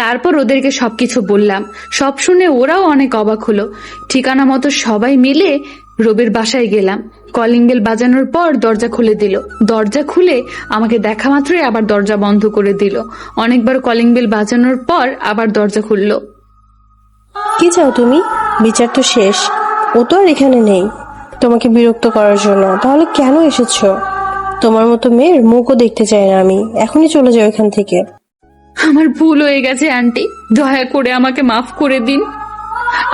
তারপর ওদেরকে সবকিছু বললাম। সব শুনে ওরাও অনেক অবাক হলো। ঠিকানা মতো সবাই মিলে রবির বাসায় গেলাম। কলিং বেল বাজানোর পর দরজা খুলে দিল। দরজা খুলে আমাকে দেখা মাত্রই আবার দরজা বন্ধ করে দিল। অনেকবার কলিং বেল বাজানোর পর আবার দরজা খুলল। কি চাও তুমি? বিচার তো শেষ, ও তো আর এখানে নেই তোমাকে বিরক্ত করার জন্য। তাহলে কেন এসেছো? তোমার মতো মেয়ের মুখও দেখতে চাই না আমি। এখনই চলে যাও এখান থেকে। আমার ভুল হয়ে গেছে আন্টি, দয়া করে আমাকে মাফ করে দিন।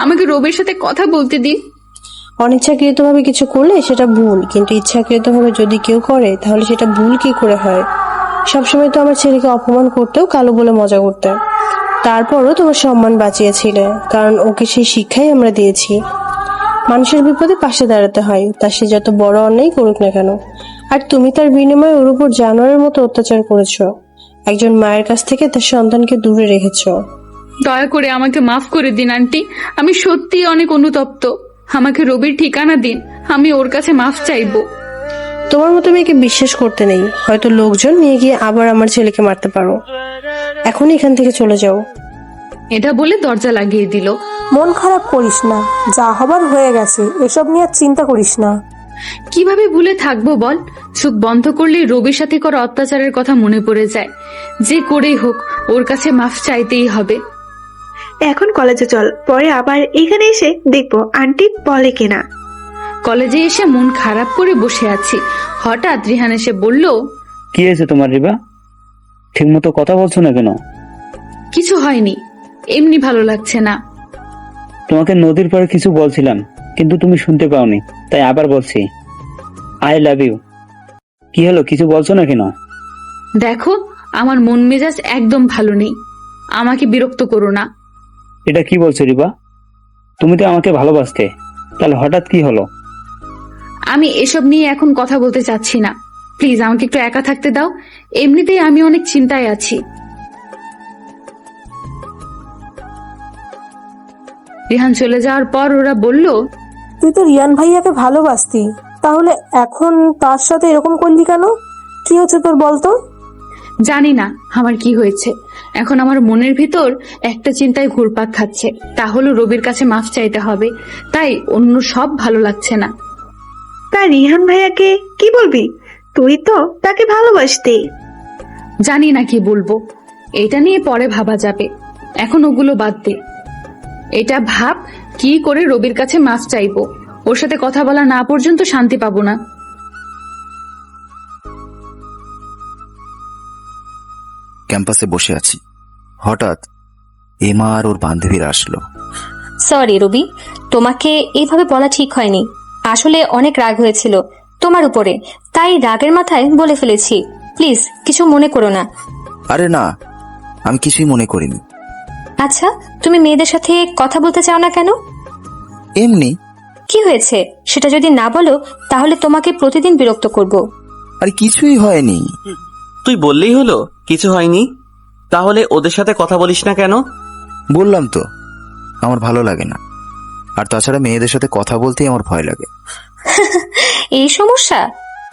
আমাকে রবির সাথে কথা বলতে দিন। অনিচ্ছাকৃতভাবে কিছু করলে সেটা ভুল, কিন্তু ইচ্ছাকৃতভাবে যদি কেউ করে তাহলে সেটা ভুল কি করে হয়? সবসময় তো আমার ছেলেকে অপমান করতেও কালো বলে মজা করতে, তারপরও তোমার সম্মান বাঁচিয়েছিলে, কারণ ওকে সেই শিক্ষাই আমরা দিয়েছি। মানুষের বিপদে পাশে দাঁড়াতে হয়, তা সে যত বড় অন্যায় করুক না কেন। আর তুমি তার বিনিময়ে ওর উপর জানোয়ারের মতো অত্যাচার করেছো। একজন মায়ের কাছ থেকে তার সন্তানকে দূরে রেখেছো। দয়া করে আমাকে মাফ করে দিন আন্টি, আমি সত্যি অনেক অনুতপ্ত। আমাকে রবির ঠিকানা দিন, আমি ওর কাছে মাফ চাইবো। তোমার মতো মেয়েকে বিশ্বাস করতে নেই, হয়তো লোকজন নিয়ে গিয়ে আবার আমার ছেলেকে মারতে পারো। এখন এখান থেকে চলে যাও। এটা বলে দরজা লাগিয়ে দিল। মন খারাপ করিস না, যা হবার হয়ে গেছে, এসব নিয়ে আর চিন্তা করিস না। কিভাবে ভুলে থাকবো বল? চোখ বন্ধ করলে রবির সাথে করা অত্যাচারের কথা মনে পড়ে যায়। যে করেই হোক ওর কাছে মাফ চাইতেই হবে। এখন কলেজে চল, পরে আবার এখানে এসে দেখবো আন্টি বলে কিনা। কলেজে এসে মন খারাপ করে বসে আছি। হঠাৎ রিহান এসে বলল, কি হয়েছে তোমার রিবা? ঠিক মতো কথা বলছো না কেন? কিছু হয়নি, এমনি ভালো লাগছে না। তোমাকে নদীর পরে কিছু বলছিলাম, কিন্তু তুমি শুনতে পাওনি, তাই আবার বলছি, আই লাভ ইউ। কি হলো, কিছু বলছো না কেন? দেখো, আমার মন মেজাজ একদম ভালো নেই, আমাকে বিরক্ত করো না। এটা কি বলছো রিবা? তুমি তো আমাকে ভালোবাসতে, তাহলে হঠাৎ কি হলো? আমি এসব নিয়ে এখন কথা বলতে চাচ্ছি না, প্লিজ আমাকে একটু একা থাকতে দাও। এমনিতেই আমি অনেক চিন্তায় আছি। রিহান চলে যাওয়ার পর ওরা বলল, তুই তো রিয়ান ভাইয়াকে ভালোবাসতি, তাহলে এখন তার সাথে এরকম করলি কেন? কি হচ্ছে তোর বলতো? জানি না আমার কি হয়েছে। এখন আমার মনের ভিতর একটা চিন্তায় ঘুরপাক খাচ্ছে, তা হলো রবির কাছে মাফ চাইতে হবে। তাই অন্য সব ভালো লাগছে না। তা রিহান ভাইয়াকে কি বলবি? তুই তো তাকে ভালোবাসতি। জানি না কি বলবো, এটা নিয়ে পরে ভাবা যাবে, এখন ওগুলো বাদ দে। এটা ভাব কি করে রবির কাছে মাফ চাইবো। ওর সাথে কথা বলা না পর্যন্ত শান্তি পাবো না। ক্যাম্পাসে বসে আছি, হঠাৎ এমা আর ওর বান্ধবীরা আসলো। সরি রবি, তোমাকে এইভাবে বলা ঠিক হয়নি। আসলে অনেক রাগ হয়েছিল তোমার উপরে, তাই রাগের মাথায় বলে ফেলেছি। প্লিজ কিছু মনে করো না। আরে না, আমি কিছুই মনে করিনি। আচ্ছা, তুমি মেয়েদের সাথে কথা বলতে চাও না কেন? এমনি। কি হয়েছে সেটা যদি না বলো তাহলে তোমাকে প্রতিদিন বিরক্ত করব। আরে কিছুই হয়নি। তুই বললেই হলো কিছু হয়নি, তাহলে ওদের সাথে কথা বলিস না কেন? বললাম তো, আমার ভালো লাগে না। আর তাছাড়া মেয়েদের সাথে কথা বলতেই আমার ভয় লাগে। এই সমস্যা?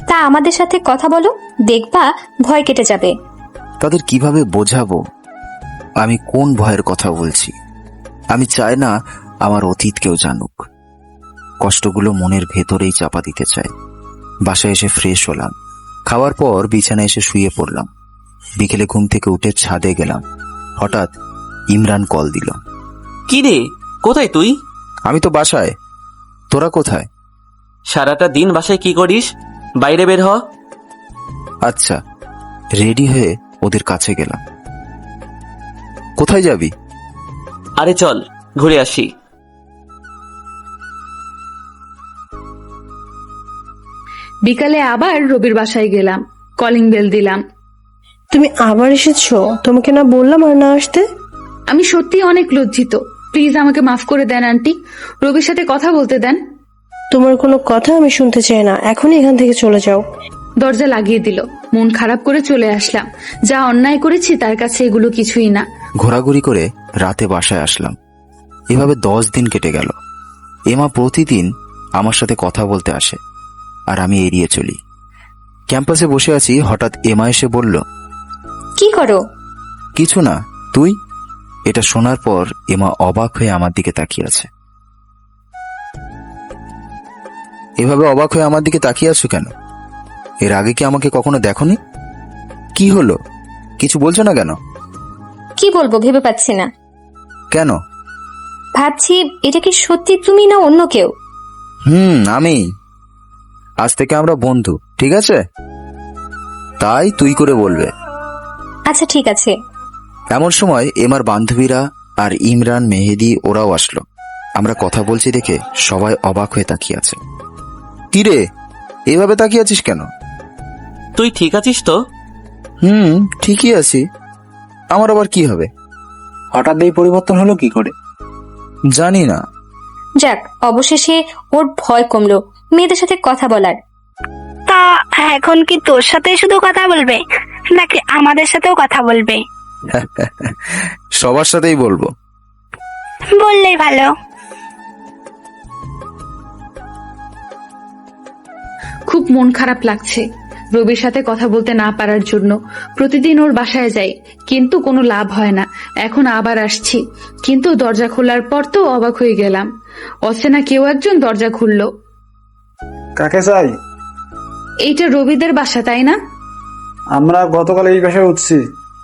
তা আমাদের সাথে কথা বলো, দেখবা ভয় কেটে যাবে। তাদের কিভাবে বোঝাবো আমি কোন ভয়ের কথা বলছি? আমি চাই না আমার অতীত কেউ জানুক। কষ্টগুলো মনের ভেতরেই চাপা দিতে চাই। বাসায় এসে ফ্রেশ হলাম, খাওয়ার পর বিছানায় এসে শুয়ে পড়লাম। বিকেলে ঘুম থেকে উঠে ছাদে গেলাম, হঠাৎ ইমরান কল দিল। কি রে, কোথায় তুই? আমি তো বাসায়, তোরা কোথায়? সারাটা দিন বাসায় কি করিস? বাইরে বের হ। আচ্ছা, রেডি হয়ে ওদের কাছে গেলাম। কোথায় যাবি? আরে চল ঘুরে আসি। বিকালে আবার রবির বাসায় গেলাম, কলিং বেল দিলাম। তুমি আবার এসেছো? তোমাকে না বললাম আর না আসতে? আমি সত্যি অনেক লজ্জিত, প্লিজ আমাকে মাফ করে দেন আন্টি, রবির সাথে কথা বলতে দেন। তোমার কোনো কথা আমি শুনতে চাই না, এখনই এখান থেকে চলে যাও। দরজা লাগিয়ে দিল। মন খারাপ করে চলে আসলাম। যা অন্যায় করেছি তার কাছে এগুলো কিছুই না। ঘোরাঘুরি করে রাতে বাসায় আসলাম। এভাবে 10 দিন কেটে গেল। এমা প্রতিদিন আমার সাথে কথা বলতে আসে, আর আমি এড়িয়ে চলি। ক্যাম্পাসে বসে আছি, হঠাৎ এমা এসে বলল, কি করো? কিছু না, তুই? এটা শোনার পর এমা অবাক হয়ে আমার দিকে তাকিয়ে আছে। এভাবে অবাক হয়ে আমার দিকে তাকিয়ে আছো কেন? এর আগে কি আমাকে কখনো দেখোনি? কি হলো, কিছু বলছো না কেন? কি বলবো ভেবে পাচ্ছি না। কেন? ভাবছি এটা কি সত্যি তুমি না অন্য কেউ। আমি। আজ থেকে আমরা বন্ধু, ঠিক আছে? তাই তুই করে বলবে। আচ্ছা ঠিক আছে। এমন সময় এমার বান্ধবীরা আর ইমরান, মেহেদি ওরাও আসলো। আমরা কথা বলছি দেখে সবাই অবাক হয়ে তাকিয়ে আছে। কি রে, এভাবে তাকিয়ে আছিস কেন? তুই ঠিক আছিস তো? ঠিকই আছি। আমার আবার কি হবে? হঠাৎ এই পরিবর্তন হলো কি করে? জানি না। যাক, অবশেষে ওর ভয় কমলো মেয়েদের সাথে কথা বলার। তা এখন কি তোর সাথে শুধু কথা বলবে নাকি আমাদের সাথেও কথা বলবে? সবার সাথেই বলবো। বললেই ভালো। খুব মন খারাপ লাগছে রবির সাথে কথা বলতে না পারার জন্য। প্রতিদিন ওর বাসায় যাই, কিন্তু কোনো লাভ হয় না। এখন আবার আসছি, কিন্তু দরজা খোলার পর তো অবাক হয়ে গেলাম। অচেনা কেউ একজন দরজা খুললো। কাকে চাই? এইটা রবিদের বাসা, তাই না? আমরা গতকাল এই বাসায় উঠছি,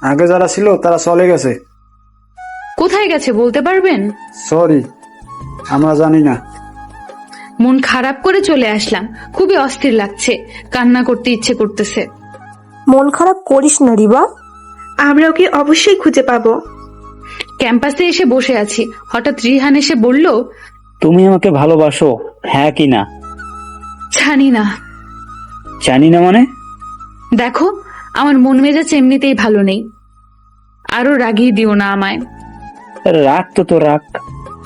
আগে যারা ছিল তারা চলে গেছে। কোথায় গেছে বলতে পারবেন? সরি, আমরা জানি না। মন খারাপ করে চলে আসলাম, খুবই অস্থির লাগছে, কান্না করতে ইচ্ছে করতেছে। মন খারাপ করিস না রিবা, আমরা ওকে অবশ্যই খুঁজে পাবো। ক্যাম্পাসে এসে বসে আছি, হঠাৎ রিহান এসে বলল, তুমি আমাকে ভালোবাসো, হ্যাঁ কি না? জানি না। জানি না মানে? দেখো, আমার মন মেজাজ এমনিতেই ভালো নেই, আরো রাগিয়ে দিও না আমায়। রাগ তো রাগ,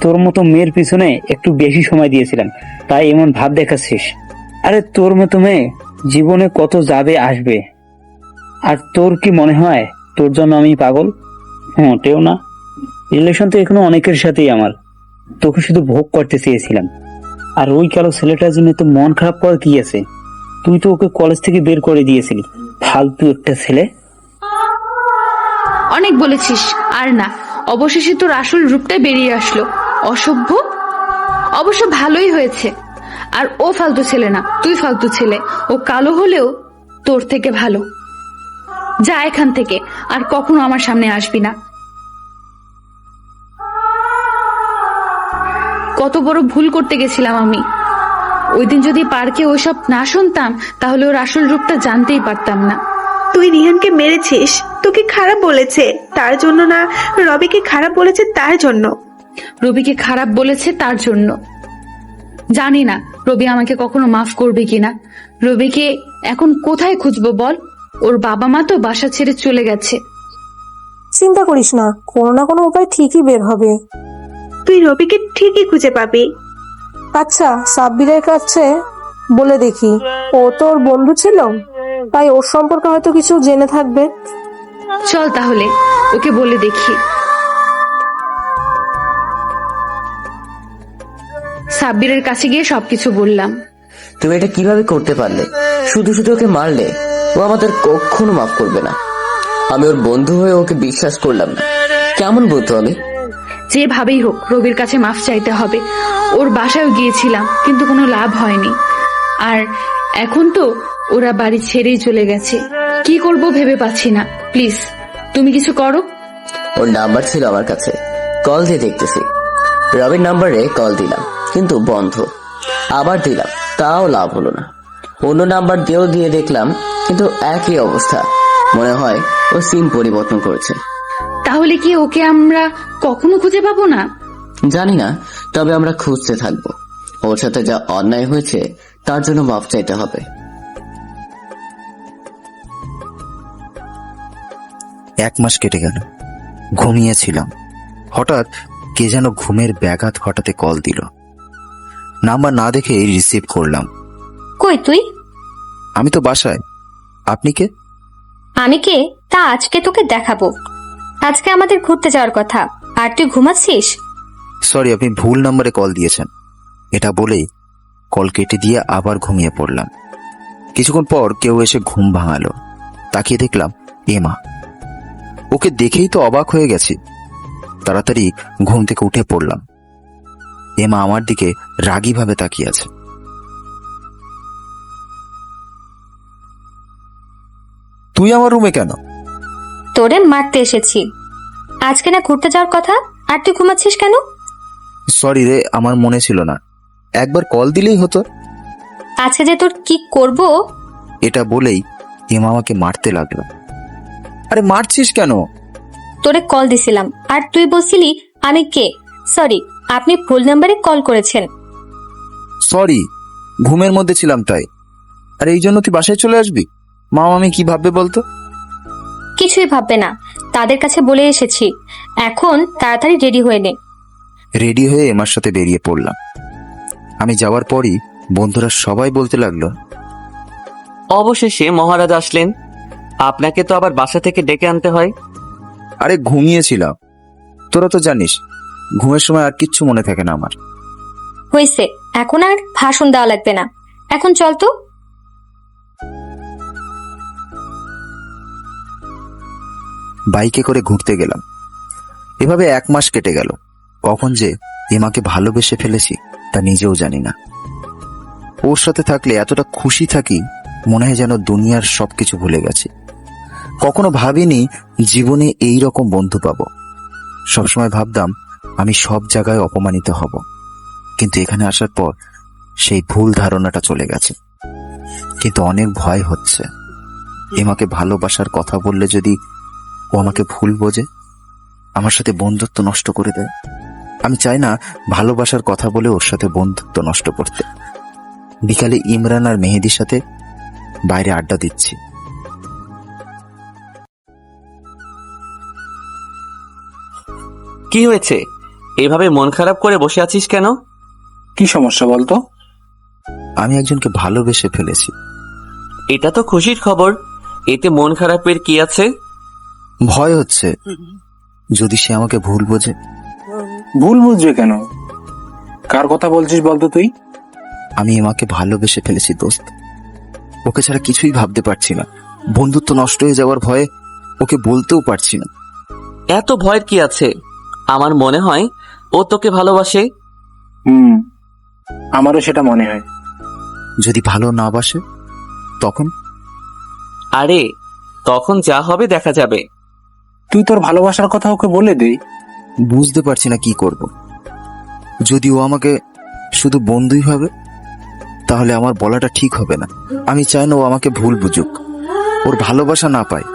তোর মতো মেয়ের পিছনে একটু বেশি সময় দিয়েছিলাম, তাই এমন ভাব দেখাচ্ছিস। আরে তোর মতো মেয়ে জীবনে কত যাবে আসবে, আর তোর কি মনে হয় তোর জন্য আমি পাগল? মোটেও না। রিলেশন তো এখনো অনেকের সাথেই আমার, তোকে শুধু ভোগ করতে চেয়েছিলাম। আর ওই কালো ছেলেটার জন্য তো মন খারাপ করার কি আছে? তুই তো ওকে কলেজ থেকে বের করে দিয়েছিলি, ফালতু একটা ছেলে। অনেক বলেছিস, আর না। অবশেষে তোর আসল রূপটাই বেরিয়ে আসলো, অসভ্য। অবশ্য ভালোই হয়েছে। আর ও ফালতু ছেলে না, তুই ফালতু ছেলে। ও কালো হলেও তোর থেকে ভালো। যা এখান থেকে, আর কখনো আমার সামনে আসবি না। কত বড় ভুল করতে গেছিলাম আমি। ওই দিন যদি পার্কে ওইসব না শুনতাম, তাহলে ওর আসল রূপটা জানতেই পারতাম না। তুই রিহানকে মেরেছিস, তোকে খারাপ বলেছে তার জন্য না, রবিকে খারাপ বলেছে তার জন্য। রবিকে খারাপ বলেছে তার জন্য। জানি না রবি আমাকে কখনো মাফ করবে কিনা। রবিকে এখন কোথায় খুঁজবো বল? ওর বাবা মা তো বাসা ছেড়ে চলে গেছে। চিন্তা করিস না, কোনো না কোনো উপায় ঠিকই বের হবে। তুই রবিকে ঠিকই খুঁজে পাবি। আচ্ছা, সাব্বিরের কাছে বলে দেখি, ও তোর বন্ধু ছিল, তাই ওর সম্পর্কে হয়তো কিছু জেনে থাকবে। চল তাহলে ওকে বলে দেখি। সাব্বিরের কাছে গিয়ে সবকিছু বললাম। তুমি এটা কিভাবে করতে পারলে? শুধু শুধু ওকে মারলে। ও আমাদের কখনো মাফ করবে না। আমি ওর বন্ধু হয়ে ওকে বিশ্বাস করলাম না। কেমন বলতো আমি? যেভাবেই হোক রবির কাছে মাফ চাইতে হবে। ওর বাসায় গিয়েছিলাম, কিন্তু কোনো লাভ হয়নি। আর এখন তো ওরা বাড়ি ছেড়েই চলে গেছে। কি করব ভেবে পাচ্ছি না। প্লিজ তুমি কিছু করো। ওর নাম্বার ছিল আমার কাছে, কল দিয়ে দেখতেছি। রবির নাম্বারে কল দিলাম, কিন্তু বন্ধ। আবার দিলাম, তাও লাভ হলো না। অন্য নাম্বার দিয়েও দিয়ে দেখলাম, কিন্তু একই অবস্থা। মনে হয় ও সিম পরিবর্তন করেছে। তাহলে কি ওকে আমরা কখনো খুঁজে পাবো না? জানি না, তবে আমরা খুঁজতে থাকবো। ওর সাথে যা অন্যায় হয়েছে তার জন্য মাফ চাইতে হবে। 1 মাস কেটে গেল, ঘুমিয়েছিলাম। হঠাৎ কে যেন ঘুমের ব্যাঘাত ঘটাতে কল দিল। নাম্বার না দেখে রিসিভ করলাম। কই তুই? আমি তো বাসায়। আপনি কে? আমি কে তা আজকে তোকে দেখাবো। আজকে আমাদের ঘুরতে যাওয়ার কথা, আর তুই ঘুমাচ্ছিস? সরি, আপনি ভুল নম্বরে কল দিয়েছেন। এটা বলেই কল কেটে দিয়ে আবার ঘুমিয়ে পড়লাম। কিছুক্ষণ পর কেউ এসে ঘুম ভাঙালো। তাকিয়ে দেখলাম এমা। ওকে দেখেই তো অবাক হয়ে গেছি, তাড়াতাড়ি ঘুম থেকে উঠে পড়লাম। এমা আমার দিকে রাগীভাবে তাকিয়ে আছে। তুই আমার রুমে কেন? তোরে মারতে এসেছি। আজকে না ঘুরতে যাওয়ার কথা, আর তুই ঘুমাচ্ছিস কেন? সরি রে, আমার মনে ছিল না। একবার কল দিলেই হতো। আজকে যে তোর কি করব। এটা বলেই এমা আমাকে মারতে লাগলো। আরে মারছিস কেন? তোরে কল দিছিলাম আর তুই বলছিলি আমি কে। সরি, আপনি ভুল নাম্বারে কল করেছেন। সরি, ঘুমের মধ্যে ছিলাম তাই। আর এই জন্য তুই বাসায় চলে আসবি? মা আমি কি ভাববে বলতো? কিছুই ভাববে না, তাদের কাছে বলে এসেছি। এখন তাড়াতাড়ি রেডি হয়ে নে। রেডি হয়ে এমার সাথে বেরিয়ে পড়লাম। আমি যাওয়ার পরই বন্ধুরা সবাই বলতে লাগলো, অবশেষে মহারাজ আসলেন। আপনাকে তো আবার বাসা থেকে ডেকে আনতে হয়। আরে ঘুমিয়েছিলাম, তোরা তো জানিস ঘুমের সময় আর কিচ্ছু মনে থাকে না আমার। হয়েছে, এখন আর ভাষণ দেওয়া লাগবে না। এখন চল তো। বাইকে করে ঘুরতে গেলাম। এভাবে 1 মাস কেটে গেল। কখন যে এমাকে ভালোবেসে ফেলেছি তা নিজেও জানি না। ওর সাথে থাকলে এতটা খুশি থাকি, মনে হয় যেন দুনিয়ার সবকিছু ভুলে গেছি। কখনো ভাবিনি জীবনে এই রকম বন্ধু পাবো। সবসময় ভাবতাম আমি সব জায়গায় অপমানিত হব, কিন্তু এখানে আসার পর সেই ভুল ধারণাটা চলে গেছে। কিন্তু অনেক ভয় হচ্ছে, এমাকে ভালোবাসার কথা বললে যদি ও আমাকে ভুল বোঝে, আমার সাথে বন্ধুত্ব নষ্ট করে দেয়। আমি চাই না ভালোবাসার কথা বলে ওর সাথে বন্ধুত্ব নষ্ট করতে। বিকালে ইমরান আর মেহেদির সাথে বাইরে আড্ডা দিচ্ছি। কি হয়েছে? এভাবে মন খারাপ করে বসে আছিস কেন? কি সমস্যা বলতো? আমি একজনকে ভালোবেসে ফেলেছি। এটা তো খুশির খবর, এতে মন খারাপের কি আছে? ভয় হচ্ছে যদি সে আমাকে ভুল বোঝে। ভুল বুঝবে কেন? কার কথা বলছিস বলতো তুই? আমি এমাকে ভালোবেসে ফেলেছি দোস্ত। ওকে ছাড়া কিছুই ভাবতে পারছি না। বন্ধুত্ব নষ্ট হয়ে যাওয়ার ভয়ে ওকে বলতেও পারছি না। এত ভয়ের কি আছে? আমার মনে হয় ও তোকে ভালোবাসে। আমারও সেটা মনে হয়। যদি ভালো না বাসে তখন? আরে তখন যা হবে দেখা যাবে। তুই তোর ভালোবাসার কথা ওকে বলে দে। বুঝতে পারছি না কি করব। যদি ও আমাকে শুধু বন্ধুই ভাবে তাহলে আমার বলাটা ঠিক হবে না। আমি চাই না ও আমাকে ভুল বুঝুক, ওর ভালোবাসা না পায়,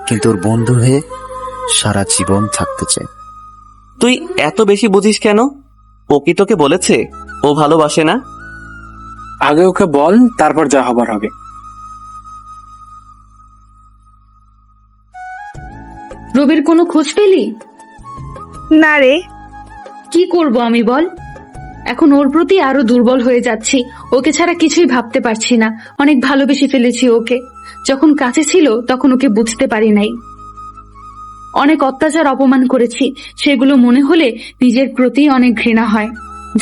কিন্তু ওর বন্ধু হয়ে সারা জীবন থাকতে চাই। তুই এত বেশি বুঝিস কেন? ও কি তোকে বলেছে ও ভালোবাসে না? আগে ওকে বল, তারপর যা হবার হবে। রবির কোনো খোঁজ পেলি? না রে। কি করব আমি বল? এখন ওর প্রতি আরো দুর্বল হয়ে যাচ্ছি। ওকে ছাড়া কিছুই ভাবতে পারছি না। অনেক ভালোবেসে ফেলেছি ওকে। যখন কাছে ছিল তখন ওকে বুঝতে পারি নাই। অনেক অত্যাচার অপমান করেছি, সেগুলো মনে হলে নিজের প্রতি অনেক ঘৃণা হয়।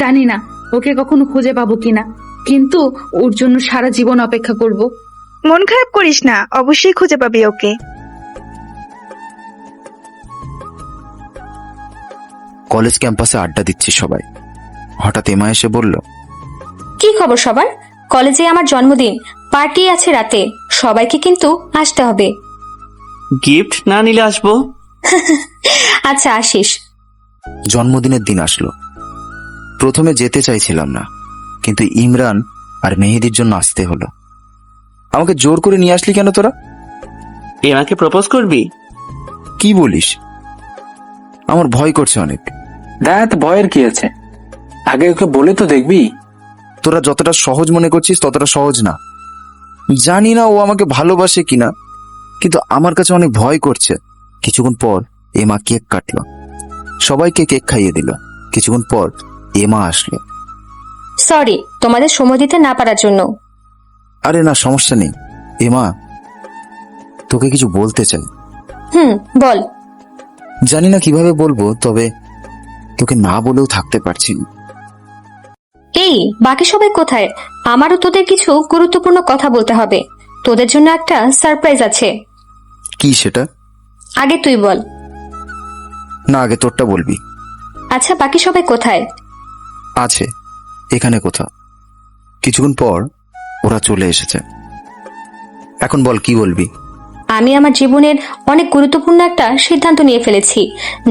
জানি না ওকে কখনো খুঁজে পাবো কিনা, কিন্তু ওর জন্য সারা জীবন অপেক্ষা করব। মন খারাপ করিস না, অবশ্যই খুঁজে পাবি ওকে। কলেজ ক্যাম্পাসে আড্ডা দিচ্ছি সবাই। হঠাৎ এমা এসে বলল, কি খবর সবার? কলেজে আমার জন্মদিন, পার্টি আছে রাতে, সবাইকে কিন্তু আসতে হবে। গিফট না নিলে আসবো। আচ্ছা আসিস। জন্মদিনের দিন আসলো। প্রথমে যেতে চাইছিলাম না, কিন্তু ইমরান আর মেহেদির জন্য আসতে হলো। আমাকে জোর করে নিয়ে আসলি কেন তোরা? এমাকে প্রপোজ করবি? কি বলিস? আমার ভয় করছে অনেক। দেখ, ভয়ের কি আছে? আগে ওকে বলে তো দেখবি। তোরা যতটা সহজ মনে করছিস ততটা সহজ না। জানি না ও আমাকে ভালোবাসে কিনা, কিন্তু আমার কাছে অনেক ভয় করছে। কিছুক্ষণ পর এমা কেক কাটলো, সবাইকে কেক খাইয়ে দিল। কিছুক্ষণ পর এমা আসলো। সরি তোমাদের সময় দিতে না পারার জন্য। আরে না, সমস্যা নেই। এমা, তোকে কিছু বলতে চাই। বল। জানি না কিভাবে বলবো, তবে তোকে না বলেও থাকতে পারছি না। এই বাকি সবাই কোথায়? আমারও তোদের কিছু গুরুত্বপূর্ণ কথা বলতে হবে। তোদের জন্য একটা সারপ্রাইজ আছে। কি সেটা? আগে তুই বল। না, আগে তোরটা বলবি। আচ্ছা, বাকি সবাই কোথায়? আছে এখানে কোথাও। কিছুক্ষণ পর ওরা চলে এসেছে। এখন বল কি বলবি। আমি আমার জীবনের অনেক গুরুত্বপূর্ণ একটা সিদ্ধান্ত নিয়ে ফেলেছি।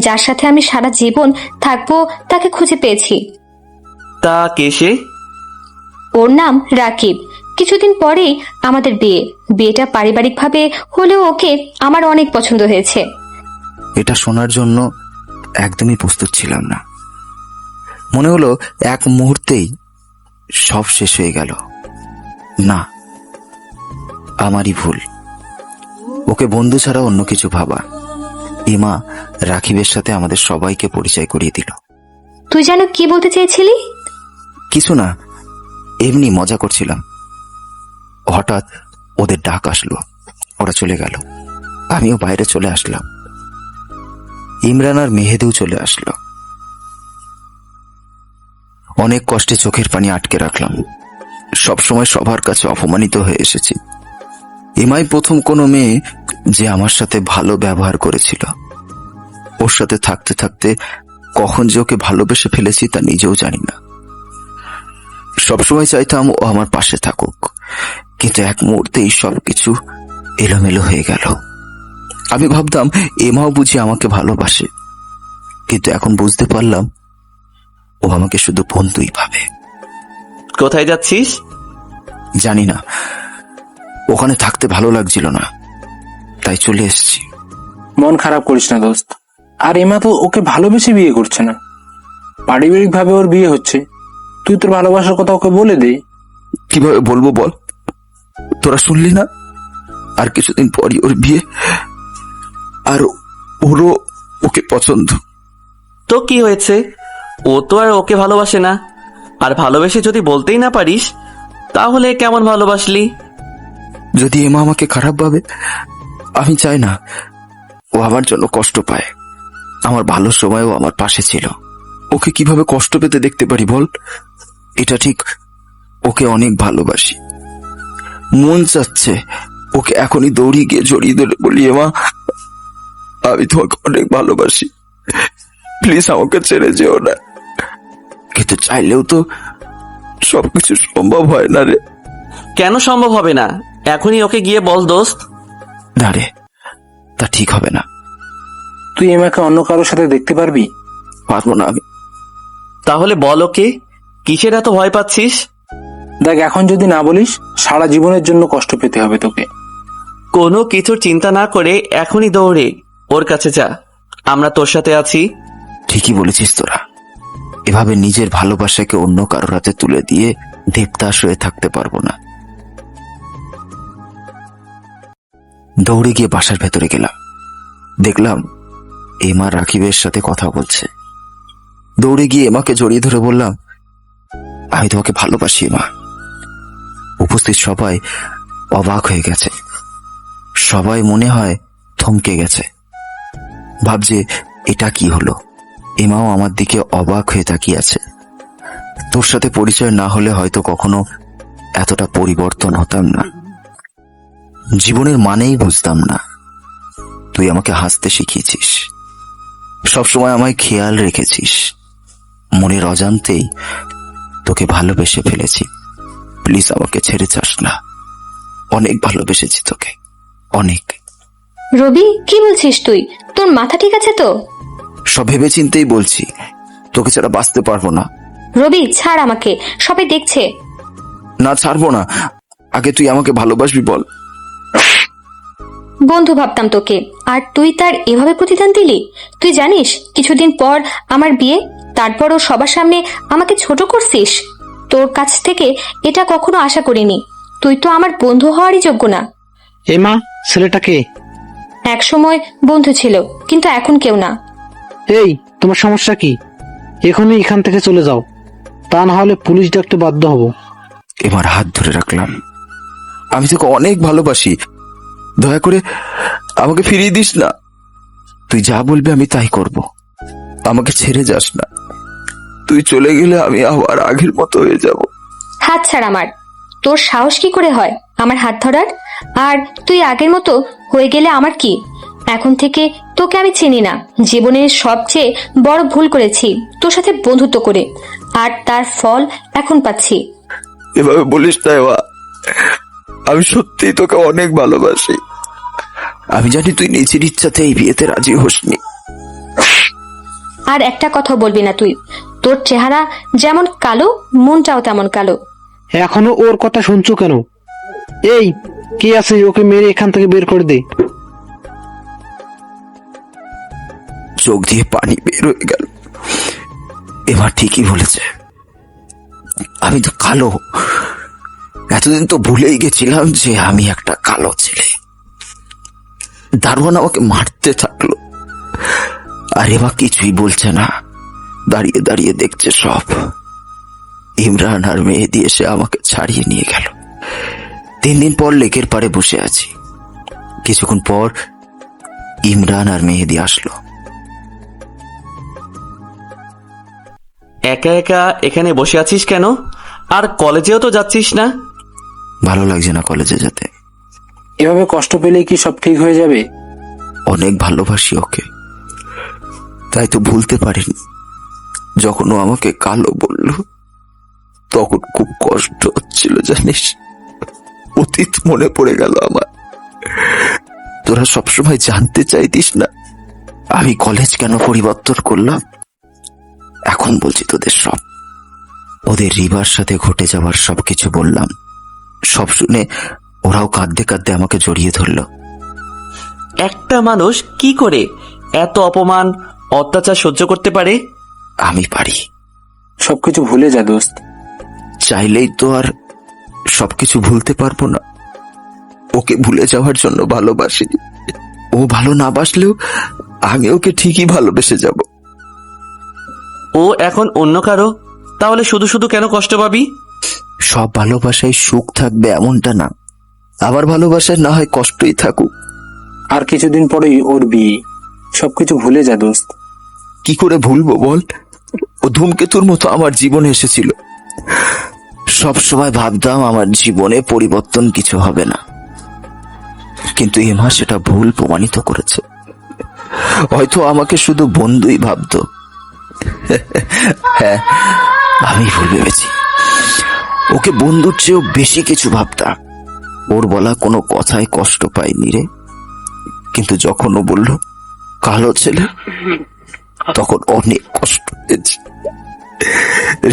যার সাথে আমি সারা জীবন থাকবো তাকে খুঁজে পেয়েছি। তা কে সে? ওর নাম রাকিব। কিছুদিন পরেই আমাদের বিয়েটা পারিবারিকভাবে হলেও ওকে আমার অনেক পছন্দ হয়েছে। এটা শোনার জন্য একদমই প্রস্তুত ছিলাম না। মনে হলো এক মুহূর্তেই সব শেষ হয়ে গেল। না, আমারই ভুল। ওকে বন্ধু ছাড়া অন্য কিছু ভাবা। ইমা রাকিবের সাথে আমাদের সবাইকে পরিচয় করিয়ে দিল। তুই যেন কি বলতে চেয়েছিলি? কিছু না, এমনি মজা করছিলাম। হঠাৎ ওদের ডাক আসলো, ওরা চলে গেল। আমিও বাইরে চলে আসলাম। ইমরান আর মেহেদিও চলে আসলো। অনেক কষ্টে চোখের পানি আটকে রাখলাম। সবসময় সবার কাছে অপমানিত হয়ে এসেছি। ইমাই প্রথম কোনো মেয়ে যে আমার সাথে ভালো ব্যবহার করেছিল। ওর সাথে থাকতে থাকতে কখন যে ওকে ভালোবেসে ফেলেছি তা নিজেও জানি না। সবসময় চাইতাম ও আমার পাশে থাকুক, কিন্তু এক মুহূর্তেই সবকিছু এলোমেলো হয়ে গেল। আমি ভাবতাম এমাও বুঝি আমাকে ভালোবাসে, কিন্তু এখন বুঝতে পারলাম ও আমাকে শুধু বন্ধুই ভাবে। কোথায় যাচ্ছিস? জানি না, ওখানে থাকতে ভালো লাগছিল না, তাই চলে এসেছি। মন খারাপ করিস না দোস্ত। আর এমা তো ওকে ভালোবেসে বিয়ে করছে না, পারিবারিক ভাবে ওর বিয়ে হচ্ছে। তুই তোর ভালোবাসার কথা ওকে বলে দে। কিভাবে বলবো বল? তোরা শুনলি না, আর কিছুদিন পরই ওর বিয়ে, আর ওরও ওকে পছন্দ। তো কি হয়েছে? ও তো আর ওকে ভালোবাসে না। আর ভালোবেসে যদি বলতেই না পারিস, তাহলে কেমন ভালোবাসলি? যদি এমা আমাকে খারাপ ভাবে, আমি চাই না ও আমার জন্য কষ্ট পায়। আমার ভালো সময়ও আমার পাশে ছিল। ওকে কিভাবে কষ্ট পেতে দেখতে পারি বল? এটা ঠিক, ওকে অনেক ভালোবাসি। মন চাচ্ছে ওকে এখনই দৌড়িয়ে গিয়ে জড়িয়ে ধরে বলি, এমা আমি তোমাকে অনেক ভালোবাসি, প্লিজ আমাকে ছেড়ে যেও না। কিন্তু চাইলেও তো সবকিছু সম্ভব হয় না রে। কেন সম্ভব হবে না? এখনই ওকে গিয়ে বল দোস্ত। না রে, তা ঠিক হবে না। তুই এমাকে অন্য কারোর সাথে দেখতে পারবি? পারবো না আমি। তাহলে বল ওকে, কিসের এত ভয় পাচ্ছিস? দেখ, এখন যদি না বলিস সারা জীবনের জন্য কষ্ট পেতে হবে তোকে। কোনো কিছুর চিন্তা না করে এখনই দৌড়ে ওর কাছে যা। আমরা তোর সাথে আছি। ঠিকই বলেছিস তোরা। এভাবে নিজের ভালোবাসাকে অন্য কারোর হাতে তুলে দিয়ে দেবদাস হয়ে থাকতে পারবো না। দৌড়ে গিয়ে বাসার ভেতরে গেলাম। দেখলাম এমা রাকিবের সাথে কথা বলছে। দৌড়ে গিয়ে এমাকে জড়িয়ে ধরে বললাম, আমি তোমাকে ভালোবাসি এমা। উপস্থিত সবাই অবাক হয়ে গেছে। সবাই মনে হয় থমকে গেছে, ভাবছে এটা কি হলো। এমাও আমার দিকে অবাক হয়ে তাকিয়ে আছে। তোর সাথে পরিচয় না হলে হয়তো কখনো এতটা পরিবর্তন হতাম না। জীবনের মানেই বুঝতাম না। তুই আমাকে হাসতে শিখিয়েছিস, সবসময় আমায় খেয়াল রেখেছিস। মনের অজান্তেই তোকে ভালোবেসে ফেলেছি। প্লিজ আমাকে ছেড়ে যাস না। অনেক ভালোবেসেছি তোকে, অনেক। রবি, কি বলছিস তুই? তোর মাথা ঠিক আছে তো? সব ভেবে চিন্তেই বলছি, তোকে ছাড়া বাঁচতে পারবো না। রবি, ছাড় আমাকে, সবাই দেখছে। না, ছাড়বো না। আগে তুই আমাকে ভালোবাসবি বল। বন্ধু ভাবতাম তোকে, আর তুই তার এভাবে প্রতিদান দিলি। তুই জানিস কিছুদিন পর আমার বিয়ে, তারপরও সবার সামনে আমাকে ছোট করছিস। তোর কাছ থেকে এটা কখনো আশা করিনি। তুই তো আমার বন্ধু হওয়ারই যোগ্য না। এমা, ছেলেটাকে এক সময় বন্ধু ছিল, কিন্তু এখন কেউ না। এই, তোমার সমস্যা কি? এখনই এখান থেকে চলে যাও, তা না হলে পুলিশ ডাকতে বাধ্য হব। এবার হাত ধরে রাখলাম। আমি তোকে অনেক ভালোবাসি, দয়া করে আমাকে ফিরিয়ে দিস না। তুই যা বলবি আমি তাই করব। আমাকে ছেড়ে যাস না। তুই চলে গেলে আমি আবার আগের মতো হয়ে যাব। হাত ছাড় আমার। তোর সাহস কি করে হয় আমার হাত ধরার? আর তুই আগের মতো হয়ে গেলে আমার কি? এখন থেকে তোকে আমি চিনি না। জীবনের সবচেয়ে বড় ভুল করেছি তোর সাথে বন্ধুত্ব করে, আর তার ফল এখন পাচ্ছি। এভাবে বলিস না এবা, আমি সত্যি তোকে অনেক ভালোবাসি। আমি জানি তুই নিজের ইচ্ছাতে এই বিয়েতে রাজি হোসনি। আর একটা কথা বলবি না তুই। তোর চেহারা যেমন কালো, মনটাও তেমন কালো। এখনো ওর কথা শুনছো কেন? এই কে আছে, ওকে মেরে এখান থেকে বের করে দে। চোখ দিয়ে পানি বের হয়ে গেল। এবার ঠিকই বলেছে, আমি তো কালো। এতদিন তো ভুলেই গেছিলাম যে আমি একটা কালো ছেলে। দারোয়ান আমাকে মারতে থাকলো, আর এবার কিছুই বলছে না, দাঁড়িয়ে দাঁড়িয়ে দেখছে সব। ইমরান আর মেহেদি এসে আমাকে ছাড়িয়ে নিয়ে গেল। 3 দিন পর লেকের পাড়ে বসে আছি। কিছুক্ষণ পর ইমরান আর মেহেদি আসলো। একা একা এখানে বসে আছিস কেন? আর কলেজেও তো যাচ্ছিস না। ভালো লাগছে না কলেজে যেতে। এভাবে কষ্ট পেলে কি সব ঠিক হয়ে যাবে? অনেক ভালোবাসি ওকে, তাই তো ভুলতে পারিনি। যখন ও আমাকে কালো বলল তখন খুব কষ্ট হচ্ছিল জানিস। অতীত মনে পড়ে গেল আমার। তোরা সবসময় জানতে চাইতিস না আমি কলেজ কেন পরিবর্তন করলাম। এখন বলছি তোদের সব। ওদের রিবার সাথে ঘটে যাওয়ার সবকিছু বললাম। সব শুনে ওরাও কাঁদতে কাঁদতে আমাকে জড়িয়ে ধরলো। একটা মানুষ কি করে এত অপমান, অত্যাচার সহ্য করতে পারে? আমি পারি। সবকিছু ভুলে যা দোস্ত। চাইলেই তো আর সবকিছু ভুলতে পারবো না। ওকে ভুলে যাওয়ার জন্য ভালোবাসিনি। ও ভালো না বাসলেও আমি ওকে ঠিকই ভালোবেসে যাব। ও এখন অন্য কারো, তাহলে শুধু শুধু কেন কষ্ট পাবি? সব ভালোবাসায় সুখ থাকবে এমনটা না, আবার ভালোবাসায় না হয় কষ্টই থাকুক। আর কিছুদিন পরেই ওর বিয়ে। সবকিছু ভুলে যা দোস্ত। কি করে ভুলবো বল? ও ধূমকেতুর মতো আমার জীবনে এসেছিল। সব সময় ভাবতাম আমার জীবনে পরিবর্তন কিছু হবে না, কিন্তু এমা সেটা ভুল প্রমাণিত করেছে। হয়তো আমাকে শুধু বন্ধুই ভাবতো। হ্যাঁ, আমি ভুল ভেবেছি। ওকে বন্ধুর চেয়েও বেশি কিছু ভাবতাম। ওর বলা কোনো কথায় কষ্ট পাইনি রে, কিন্তু যখন ও বলল কালো ছেলে, তখন অনেক কষ্ট পেয়েছি।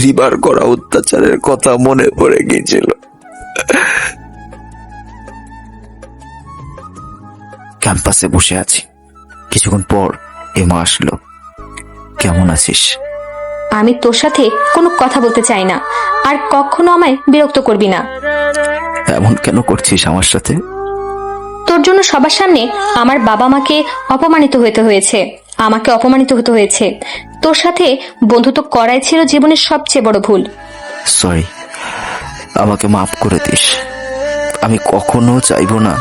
রিবার করা অত্যাচারের কথা মনে পড়ে গিয়েছিল। ক্যাম্পাসে বসে আছি। কিছুক্ষণ পর এমা আসলো। কেমন আছিস? আমি তোর সাথে কোনো কথা বলতে চাই না, আর কখনো আমায় বিরক্ত করবি না। এমন কেন করছিস আমার সাথে? তোর জন্য সবার সামনে আমার বাবা মাকে অপমানিত হতে হয়েছে, আমাকে অপমানিত হতে হয়েছে। তোর সাথে বন্ধুত্ব করাই ছিল জীবনের সবচেয়ে বড় ভুল। সরি, আমাকে মাফ করে দিস। আমি কখনো চাইবো না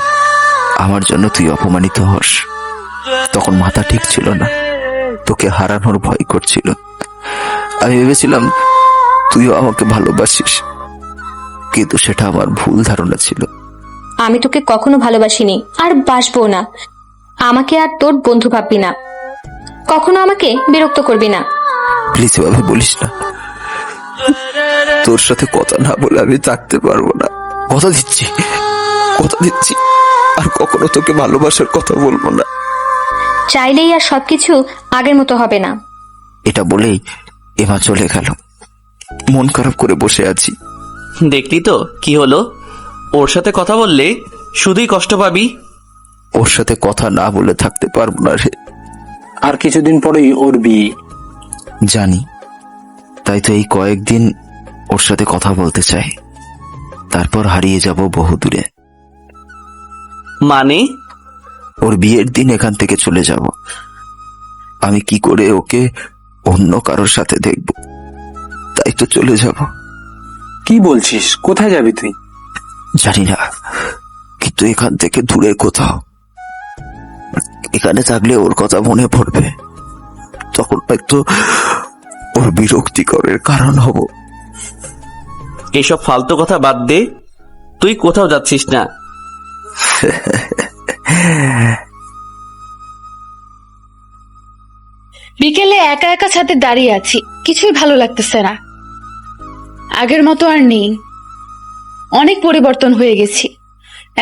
আমার জন্য তুই অপমানিত হস। তখন মাথা ঠিক ছিল না, তোকে হারানোর ভয় করছিল। আমি ভেবেছিলাম তুইও আমাকে ভালোবাসিস, কিন্তু সেটা আমার ভুল ধারণা ছিল। আমি তোকে কখনো ভালোবাসিনি, আর বাসবো না। আমাকে আর তোর বন্ধু ভাববি না, কখনো আমাকে বিরক্ত করবি না। প্লিজ এভাবে বলিস না। তোর সাথে কথা না বলে আমি থাকতে পারবো না। কথা দিচ্ছি, কথা দিচ্ছি, আর কখনো তোকে ভালোবাসার কথা বলবো না। চাইলেই আর সবকিছু আগের মতো হবে না। এটা বলেই এমা চলে গেল। মন খারাপ করে বসে আছি। দেখলি তো কি হলো? ওর সাথে কথা বললে শুধুই কষ্ট পাবি। ওর সাথে কথা না বলে থাকতে পারবো না রে। আর কিছুদিন পরেই ওর বিয়ে। জানি, তাই তো এই কয়েকদিন ওর সাথে কথা বলতে চাই। তারপর হারিয়ে যাব বহু দূরে। মানে? ওর বিয়ের দিন এখান থেকে চলে যাব। আমি কি করে ওকে অন্য কারোর সাথে দেখব? তাই তো চলে যাব। কি বলছিস? কোথায় যাবি তুই? জানি না, কিন্তু এখান থেকে দূরে কোথাও। এখানে থাকলে ওর কথা মনে পড়বে, তখন হয়তো ওর বিরক্তিকরের কারণ হব। এসব ফালতু কথা বাদ দে, তুই কোথাও যাচ্ছিস না। বিকেলে একা একা ছাদে দাঁড়িয়ে আছি, কিছুই ভালো লাগতেছে না। আগের মতো আর নেই, অনেক পরিবর্তন হয়ে গেছি।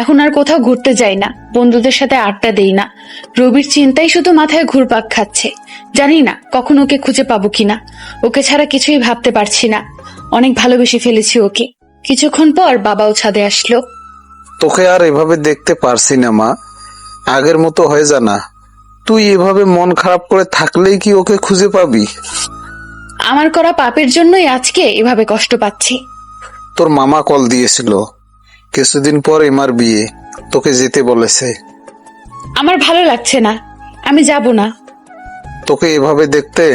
এখন আর কোথাও ঘুরতে যাই না, বন্ধুদের সাথে আড্ডা দেই না। রবির চিন্তাই শুধু মাথায় ঘুরপাক খাচ্ছে। জানি না কখন ওকে খুঁজে পাবো কিনা। ওকে ছাড়া কিছুই ভাবতে পারছি না। অনেক ভালোবেসে ফেলেছি ওকে। কিছুক্ষণ পর বাবাও ছাদে আসলো। তোকে আর এভাবে দেখতে পারছি না মা, আগের মতো হয়ে যা না। তুই এভাবে মন খারাপ করে থাকলেই কি ওকে খুঁজে পাবি? আমার করা পাপের জন্যই আজকে এভাবে কষ্ট পাচ্ছি। তোর মামা কল দিয়েছিল, কিছুদিন পর এমার বিয়ে, তোকে যেতে বলেছে। আমার ভালো লাগছে না, আমি যাব না। তোকে এভাবে দেখতে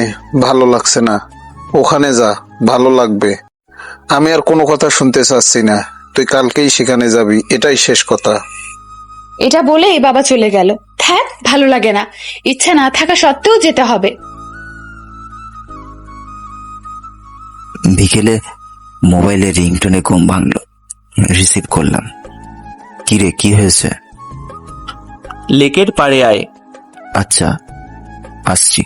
ভালো লাগছে না, ওখানে যা, ভালো লাগবে। আমি আর কোনো কথা শুনতে চাচ্ছি না, তুই কালকেই সেখানে যাবি, এটাই শেষ কথা। এটা বলেই বাবা চলে গেল। থাক, ভালো লাগে না, ইচ্ছা না থাকা সত্ত্বেও যেতে হবে। বিকেলে মোবাইলে রিংটোনে ঘুম ভাঙলো, রিসিভ করলাম। কিরে, কি হয়েছে? লেকের পাড়ে আয়। আচ্ছা, আসছি।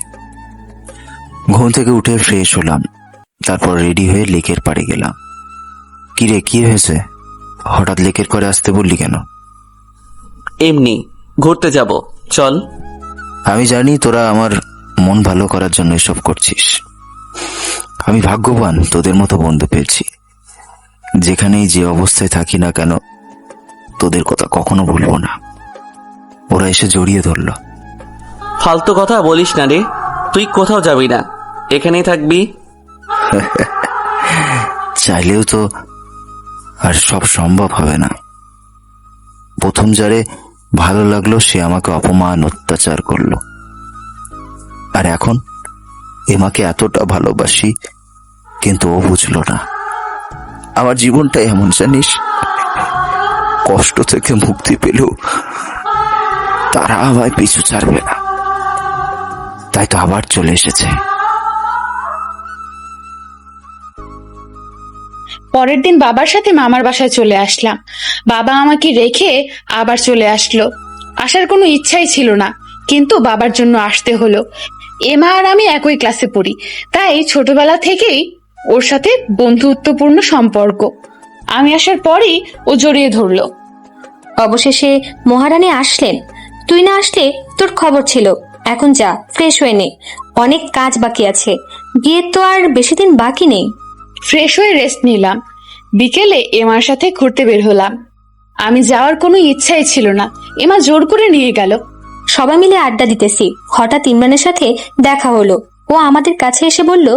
ঘুম থেকে উঠে ফ্রেশ হলাম, তারপর রেডি হয়ে লেকের পাড়ে গেলাম। কিরে, কি হয়েছে? হঠাৎ লেকের পাড়ে আসতে বললি কেন? এমনি ঘুরতে যাব, চল। আমি জানি তোরা আমার মন ভালো করার জন্য এসব করছিস। আমি ভাগ্যবান তোদের মতো বন্ধু পেয়েছি। যেখানেই যে অবস্থায় থাকি না কেন, তোদের কথা কখনো ভুলবো না। ওরা এসে জড়িয়ে ধরলো। ফালতু কথা বলিস না রে, তুই কোথাও যাবি না, এখানেই থাকবি। চাইলেও তো আর সব সম্ভব হবে না। প্রথম যারে ভালো লাগলো সে আমাকে অপমান অত্যাচার করলো, আর এখন এমাকে এতটা ভালোবাসি, কিন্তু ও বুঝলো না। আমার জীবনটা এমন জানিস, কষ্ট থেকে মুক্তি পেলেও তারা আমায় পিছু ছাড়বে না, তাই তো আবার চলে এসেছে। পরের দিন বাবার সাথে মামার বাসায় চলে আসলাম। বাবা আমাকে রেখে আবার চলে আসলো। আসার কোনো ইচ্ছাই ছিল না, কিন্তু বাবার জন্য আসতে হলো। এমা আর আমি একই ক্লাসে পড়ি, তাই ছোটবেলা থেকেই ওর সাথে বন্ধুত্বপূর্ণ সম্পর্ক। আমি আসার পরই ও জড়িয়ে ধরলো। অবশেষে মহারানী আসলেন। তুই না আসলে তোর খবর ছিল। এখন যা, ফ্রেশ হয়ে নে, অনেক কাজ বাকি আছে। বিয়ের তো আর বেশি দিন বাকি নেই। ফ্রেশ হয়ে রেস্ট নিলাম। বিকেলে এমার সাথে ঘুরতে বের হলাম। আমি যাওয়ার কোনো ইচ্ছাই ছিল না, এমা জোর করে নিয়ে গেল। সবাই মিলে আড্ডা দিতেছি, হঠাৎ ইমরানের সাথে দেখা হলো। ও আমাদের কাছে এসে বলল,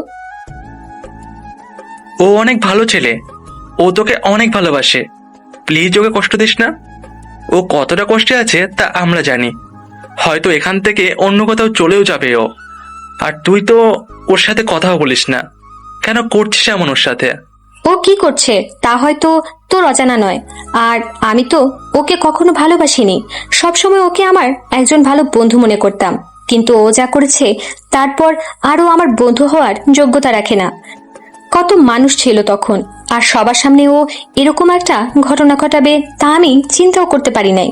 ও অনেক ভালো ছেলে, ও তোকে অনেক ভালোবাসে, প্লিজ ওকে কষ্ট দিস না। ও কতটা কষ্টে আছে তা আমরা জানি, হয়তো এখান থেকে অন্য কোথাও চলেও যাবে ও। আর তুই তো ওর সাথে কথাও বলিস না, কেন করছিস এমন ওর সাথে? ও কি করছে তা হয়তো তোর অজানা নয়, আর আমি তো ওকে কখনো ভালোবাসিনি। সবসময় ওকে আমার একজন ভালো বন্ধু মনে করতাম, কিন্তু ও যা করেছে তারপর আরও আমার বন্ধু হওয়ার যোগ্যতা রাখে না। কত মানুষ ছিল তখন, আর সবার সামনে ও এরকম একটা ঘটনা ঘটাবে তা আমি চিন্তাও করতে পারি নাই।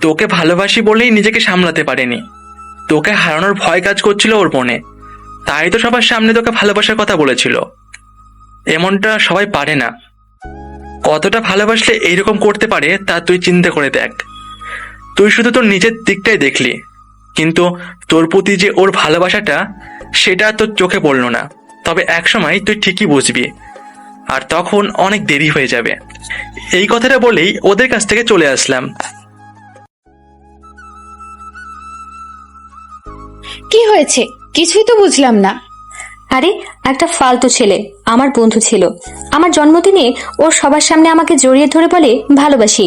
তোকে ভালোবাসি বলেই নিজেকে সামলাতে পারেনি, তোকে হারানোর ভয় কাজ করছিল ওর মনে, তাই তো সবার সামনে তোকে ভালোবাসার কথা বলেছিল। এমনটা সবাই পারে না, কতটা ভালোবাসলে এইরকম করতে পারে তা তুই চিন্তা করে দেখ। তুই শুধু তোর নিজের দিকটাই দেখলি, কিন্তু তোর প্রতি যে ওর ভালোবাসাটা সেটা তোর চোখে পড়লো না। তবে একসময় তুই ঠিকই বুঝবি, আর তখন অনেক দেরি হয়ে যাবে। এই কথাটা বলেই ওদের কাছ থেকে চলে আসলাম। কি হয়েছে কিছুই তো বুঝলাম না। আরে একটা ফালতু ছেলে আমার বন্ধু ছিল। আমার জন্মদিনে ওর সবার সামনে আমাকে জড়িয়ে ধরে বলে ভালোবাসি,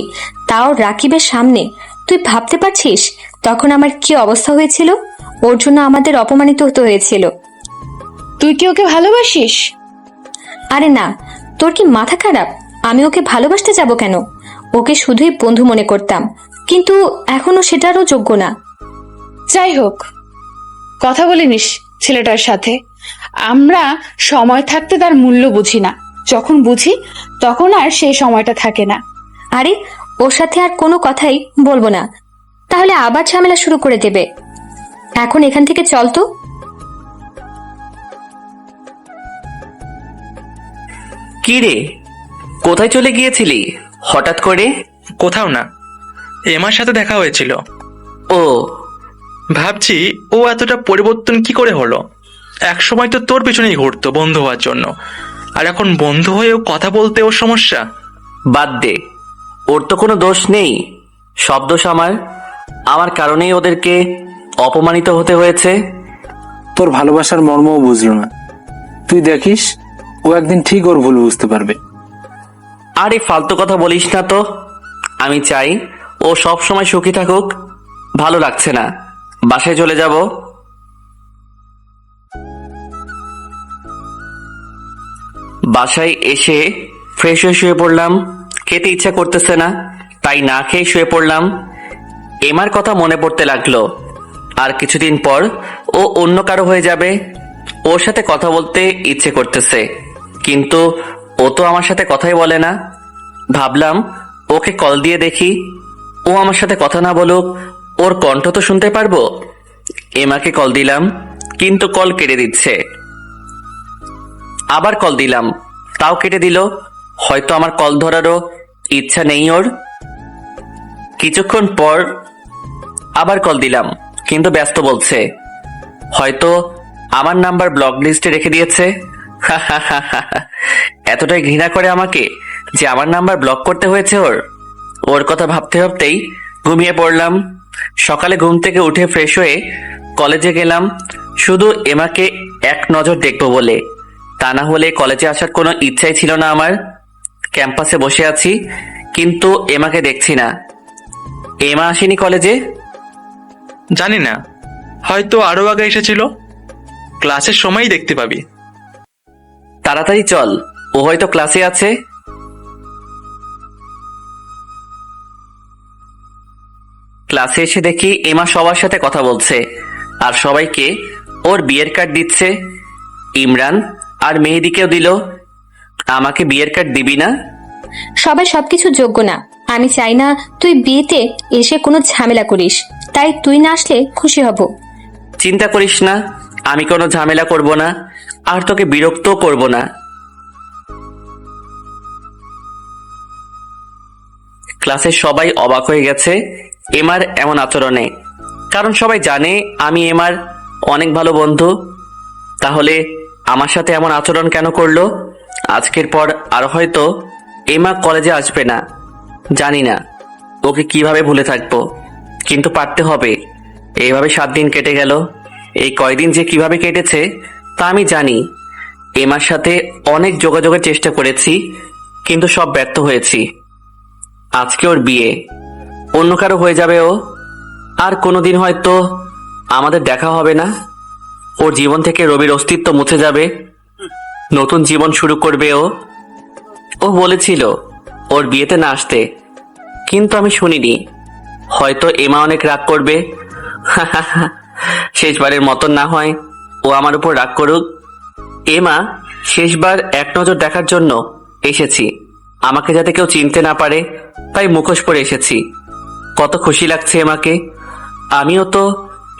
তাও রাকিবের সামনে। তুই ভাবতে পারছিস তখন আমার কি অবস্থা হয়েছিল? ওর জন্য আমাদের অপমানিত হতে হয়েছিল। তুই কি ওকে ভালোবাসিস? আরে না, তোর কি মাথা খারাপ? আমি ওকে ভালোবাসতে যাব কেন? ওকে শুধুই বন্ধু মনে করতাম, কিন্তু এখনো সেটারও যোগ্য না। যাই হোক, কথা বলিনিস ছেলেটার সাথে। আমরা সময় থাকতে তার মূল্য বুঝি না, যখন বুঝি তখন আর সেই সময়টা থাকে না। আরে ওর সাথে আর কোনো কথাই বলবো না, তাহলে আবার ঝামেলা শুরু করে দেবে। এখন এখান থেকে চল তো। কি রে, কোথায় চলে গিয়েছিলি হঠাৎ করে? কোথাও না, এমার সাথে দেখা হয়েছিল। ও, ভাবছি ও এতটা পরিবর্তন কি করে হলো। এক সময় তো তোর পিছনেই ঘুরতো বন্ধু হওয়ার জন্য, আর এখন বন্ধু হয়েও কথা বলতে ওর সমস্যা। বাদ দে, ওর তো কোনো দোষ নেই, সব দোষ আমার। আমার কারণেই ওদেরকে অপমানিত হতে হয়েছে। তোর ভালোবাসার মর্মও বুঝলো না। তুই দেখিস, ও একদিন ঠিক ওর ভুল বুঝতে পারবে। আরে ফালতু কথা বলিস না তো। আমি চাই ও সব সময় সুখী থাকুক। ভালো লাগছে না, বাসায় চলে যাব। বাসায় এসে ফ্রেশ হয়ে শুয়ে পড়লাম। খেতে ইচ্ছা করতেছে না, তাই না খেয়ে শুয়ে পড়লাম। এমার কথা মনে পড়তে লাগলো। আর কিছুদিন পর ও অন্য কারো হয়ে যাবে। ওর সাথে কথা বলতে ইচ্ছে করতেছে, কিন্তু ও তো আমার সাথে কথাই বলে না। ভাবলাম ওকে কল দিয়ে দেখি, ও আমার সাথে কথা না বলুক, ওর কণ্ঠ তো শুনতে পারবো। এমাকে কল দিলাম, কিন্তু কল কেটে দিচ্ছে। আবার কল দিলাম, তাও কেটে দিল। হয়তো আমার কল ধরারও ইচ্ছা নেই ওর। কিছুক্ষণ পর আবার কল দিলাম, কিন্তু ব্যস্ত বলছে। হয়তো আমার নাম্বার ব্লক লিস্টে রেখে দিয়েছে। এতটাই ঘৃণা করে আমাকে যে আমার নাম্বার ব্লক করতে হয়েছে ওর। ওর কথা ভাবতে ভাবতেই ঘুমিয়ে পড়লাম। সকালে ঘুম থেকে উঠে ফ্রেশ হয়ে কলেজে গেলাম, শুধু এমাকে এক নজর দেখবো বলে। তা না হলে কলেজে আসার কোনো ইচ্ছাই ছিল না আমার। ক্যাম্পাসে বসে আছি, কিন্তু এমাকে দেখছি না। এমা আসেনি কলেজে? জানি না, হয়তো আরো আগে এসেছিল। ক্লাসের সময়ই দেখতে পাবি। তাড়াতাড়ি চল, ও হয়তো ক্লাসে আছে। ক্লাসে এসে দেখি এমা সবার সাথে কথা বলছে, আর সবাইকে ওর বিয়ের কার্ড দিচ্ছে। ইমরান আর মেহেদিকেও দিল। আমাকে বিয়ের কার্ড দিবি না? সবাই সবকিছু যোগ্য না। আমি চাই না তুই বিয়েতে এসে কোনো ঝামেলা করিস, তাই তুই না আসলে খুশি হব। চিন্তা করিস না, আমি কোনো ঝামেলা করব না, আর তোকে বিরক্তও করব না। ক্লাসের সবাই অবাক হয়ে গেছে এমার এমন আচরণে, কারণ সবাই জানে আমি এমার অনেক ভালো বন্ধু। তাহলে আমার সাথে এমন আচরণ কেন করলো? আজকের পর আর হয়তো এমা কলেজে আসবে না। জানি না ওকে কিভাবে ভুলে থাকবো, কিন্তু পারতে হবে। এইভাবে 7 দিন কেটে গেল। এই কয়দিন যে কিভাবে কেটেছে তা আমি জানি। এমার সাথে অনেক যোগাযোগের চেষ্টা করেছি, কিন্তু সব ব্যর্থ হয়েছি। আজকে ওর বিয়ে, অন্য কারো হয়ে যাবে ও। আর কোনোদিন হয়তো আমাদের দেখা হবে না। ওর জীবন থেকে রবির অস্তিত্ব মুছে যাবে, নতুন জীবন শুরু করবে ও। ও বলেছিল ওর বিয়েতে না আসতে, কিন্তু আমি শুনিনি। হয়তো এমা অনেক রাগ করবে। শেষবারের মতন না হয় ও আমার উপর রাগ করুক। এমা শেষবার এক নজর দেখার জন্য এসেছি। আমাকে যাতে কেউ চিনতে না পারে, তাই মুখোশ পরে এসেছি। কত খুশি লাগছে এমাকে। আমিও তো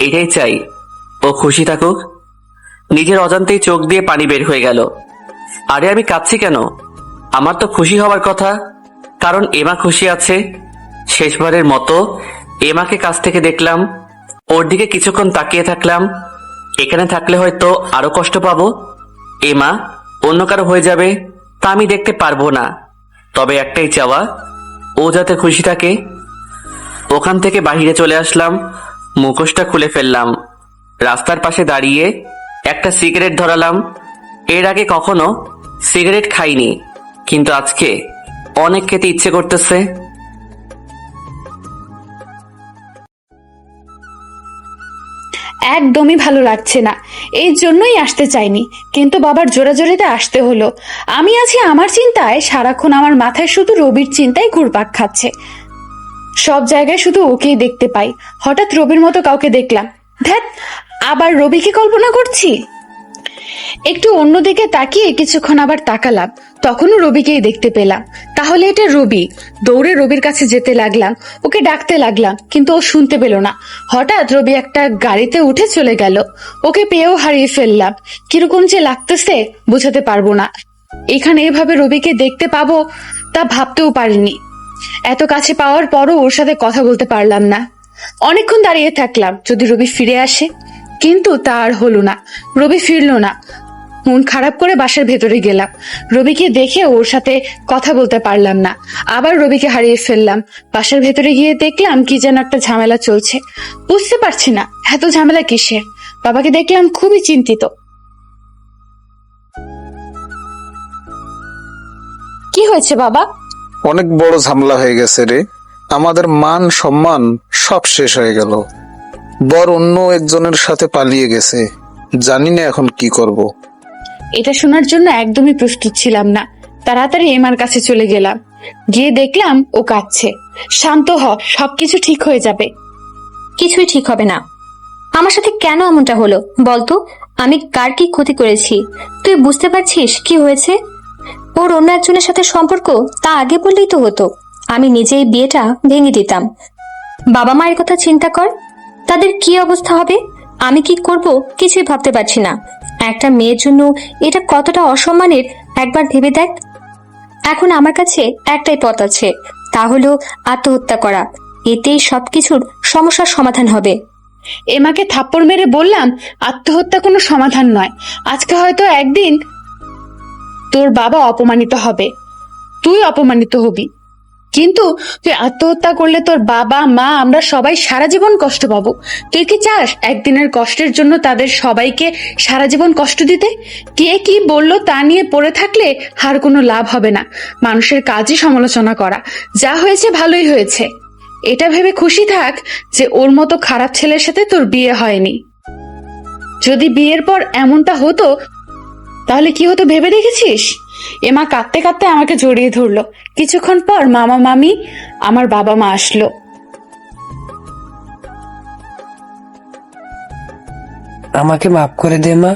এটাই চাই, ও খুশি থাকুক। নিজের অজান্তেই চোখ দিয়ে পানি বের হয়ে গেল। আরে আমি কাঁদছি কেন? আমার তো খুশি হওয়ার কথা, কারণ এমা খুশি আছে। শেষবারের মতো এমাকে কাছ থেকে দেখলাম, ওর দিকে কিছুক্ষণ তাকিয়ে থাকলাম। এখানে থাকলে হয়তো আরো কষ্ট পাবো। এমা অন্য কারো হয়ে যাবে তা আমি দেখতে পারবো না। তবে একটাই চাওয়া, ও যাতে খুশি থাকে। ওখান থেকে বাহিরে চলে আসলাম, মুখোশটা খুলে ফেললাম। রাস্তার পাশে দাঁড়িয়ে একটা সিগারেট ধরালাম। এর আগে কখনো সিগারেট খাইনি, কিন্তু আজকে অনেক খেতে ইচ্ছে করতেছে। একদমই ভালো লাগছে না, এই জন্যই আসতে চাইনি, কিন্তু বাবার জোরাজোরিতে আসতে হলো। আমি আছি আমার চিন্তায়, সারাক্ষণ আমার মাথায় শুধু রবির চিন্তায় ঘুরপাক খাচ্ছে। সব জায়গায় শুধু ওকেই দেখতে পাই। হঠাৎ রবির মতো কাউকে দেখলাম। ধ্যাৎ, আবার রবিকে কল্পনা করছি। একটু অন্যদিকে তাকিয়ে কিছুক্ষণ আবার তাকালাম, তখনও রবিকেই দেখতে পেলাম। তাহলে এটা রবি। দৌড়ে রবির কাছে যেতে লাগলাম, ওকে ডাকতে লাগলাম, কিন্তু ও শুনতে পেল না। হঠাৎ রবি একটা গাড়িতে উঠে চলে গেল। ওকে পেয়েও হারিয়ে ফেললাম। কিরকম যে লাগতেছে বোঝাতে পারবো না। এখানে এভাবে রবিকে দেখতে পাবো তা ভাবতেও পারিনি। এত কাছে পাওয়ার পরও ওর সাথে কথা বলতে পারলাম না। অনেকক্ষণ দাঁড়িয়ে থাকলাম যদি রবি ফিরে আসে, কিন্তু তা আর হলো না। রবি ফিরলো না। মন খারাপ করে বাসার ভেতরে গেলাম। রবিকে দেখে ওর সাথে কথা বলতে পারলাম না। আবার রবিকে হারিয়ে ফেললাম। বাসার ভেতরে গিয়ে দেখলাম কি যেন একটা ঝামেলা চলছে। বুঝতে পারছি না এত ঝামেলা কিসের। বাবাকে দেখলাম খুবই চিন্তিত। কি হয়েছে বাবা? অনেক বড় ঝামেলা হয়ে গেছে রে। আমাদের মান সম্মান সব শেষ হয়ে গেল। বর অন্য একজনের সাথে পালিয়ে গেছে। জানি না এখন কি করব। এটা শোনার জন্য একদমই প্রস্তুত ছিলাম না। তাড়াতাড়ি এমার কাছে চলে গেলাম। গিয়ে দেখলাম ও কাঁদছে। শান্ত হ, সবকিছু ঠিক হয়ে যাবে। কিছুই ঠিক হবে না। আমার সাথে কেন এমনটা হলো বলতো? আমি কার কি ক্ষতি করেছি? তুই বুঝতে পারছিস কি হয়েছে? ওর অন্য একজনের সাথে সম্পর্ক, তা আগে বললেই তো হতো। আমি নিজেই বিয়েটা ভেঙে দিতাম। বাবা মায়ের কথা চিন্তা কর, তাদের কি অবস্থা হবে। আমি কি করব কিছুই ভাবতে পারছি না। একটা মেয়ের জন্য এটা কতটা অসম্মানের একবার ভেবে দেখ। এখন আমার কাছে একটাই পথ আছে, তা হলো আত্মহত্যা করা। এতেই সবকিছুর সমস্যার সমাধান হবে। এমাকে থাপ্পড় মেরে বললাম, আত্মহত্যা কোনো সমাধান নয়। আজকে হয়তো একদিন তোর বাবা অপমানিত হবে, তুই অপমানিত হবি, কিন্তু তুই আত্মহত্যা করলে তোর বাবা মা আমরা সবাই সারা জীবন কষ্ট পাবো। তুই কি চাস একদিনের কষ্টের জন্য তাদের সবাইকে সারা জীবন কষ্ট দিতে? কে কি বললো তা নিয়ে পড়ে থাকলে আর কোনো লাভ হবে না। মানুষের কাজই সমালোচনা করা। যা হয়েছে ভালোই হয়েছে, এটা ভেবে খুশি থাক যে ওর মতো খারাপ ছেলের সাথে তোর বিয়ে হয়নি। যদি বিয়ের পর এমনটা হতো তাহলে কি হতো ভেবে দেখেছিস? এমা কাঁদতে কাঁদতে আমাকে জড়িয়ে ধরলো। কিছুক্ষণ পর মামা মামি আমার বাবা মা আসলো। আমাকে মাফ করে দে মা,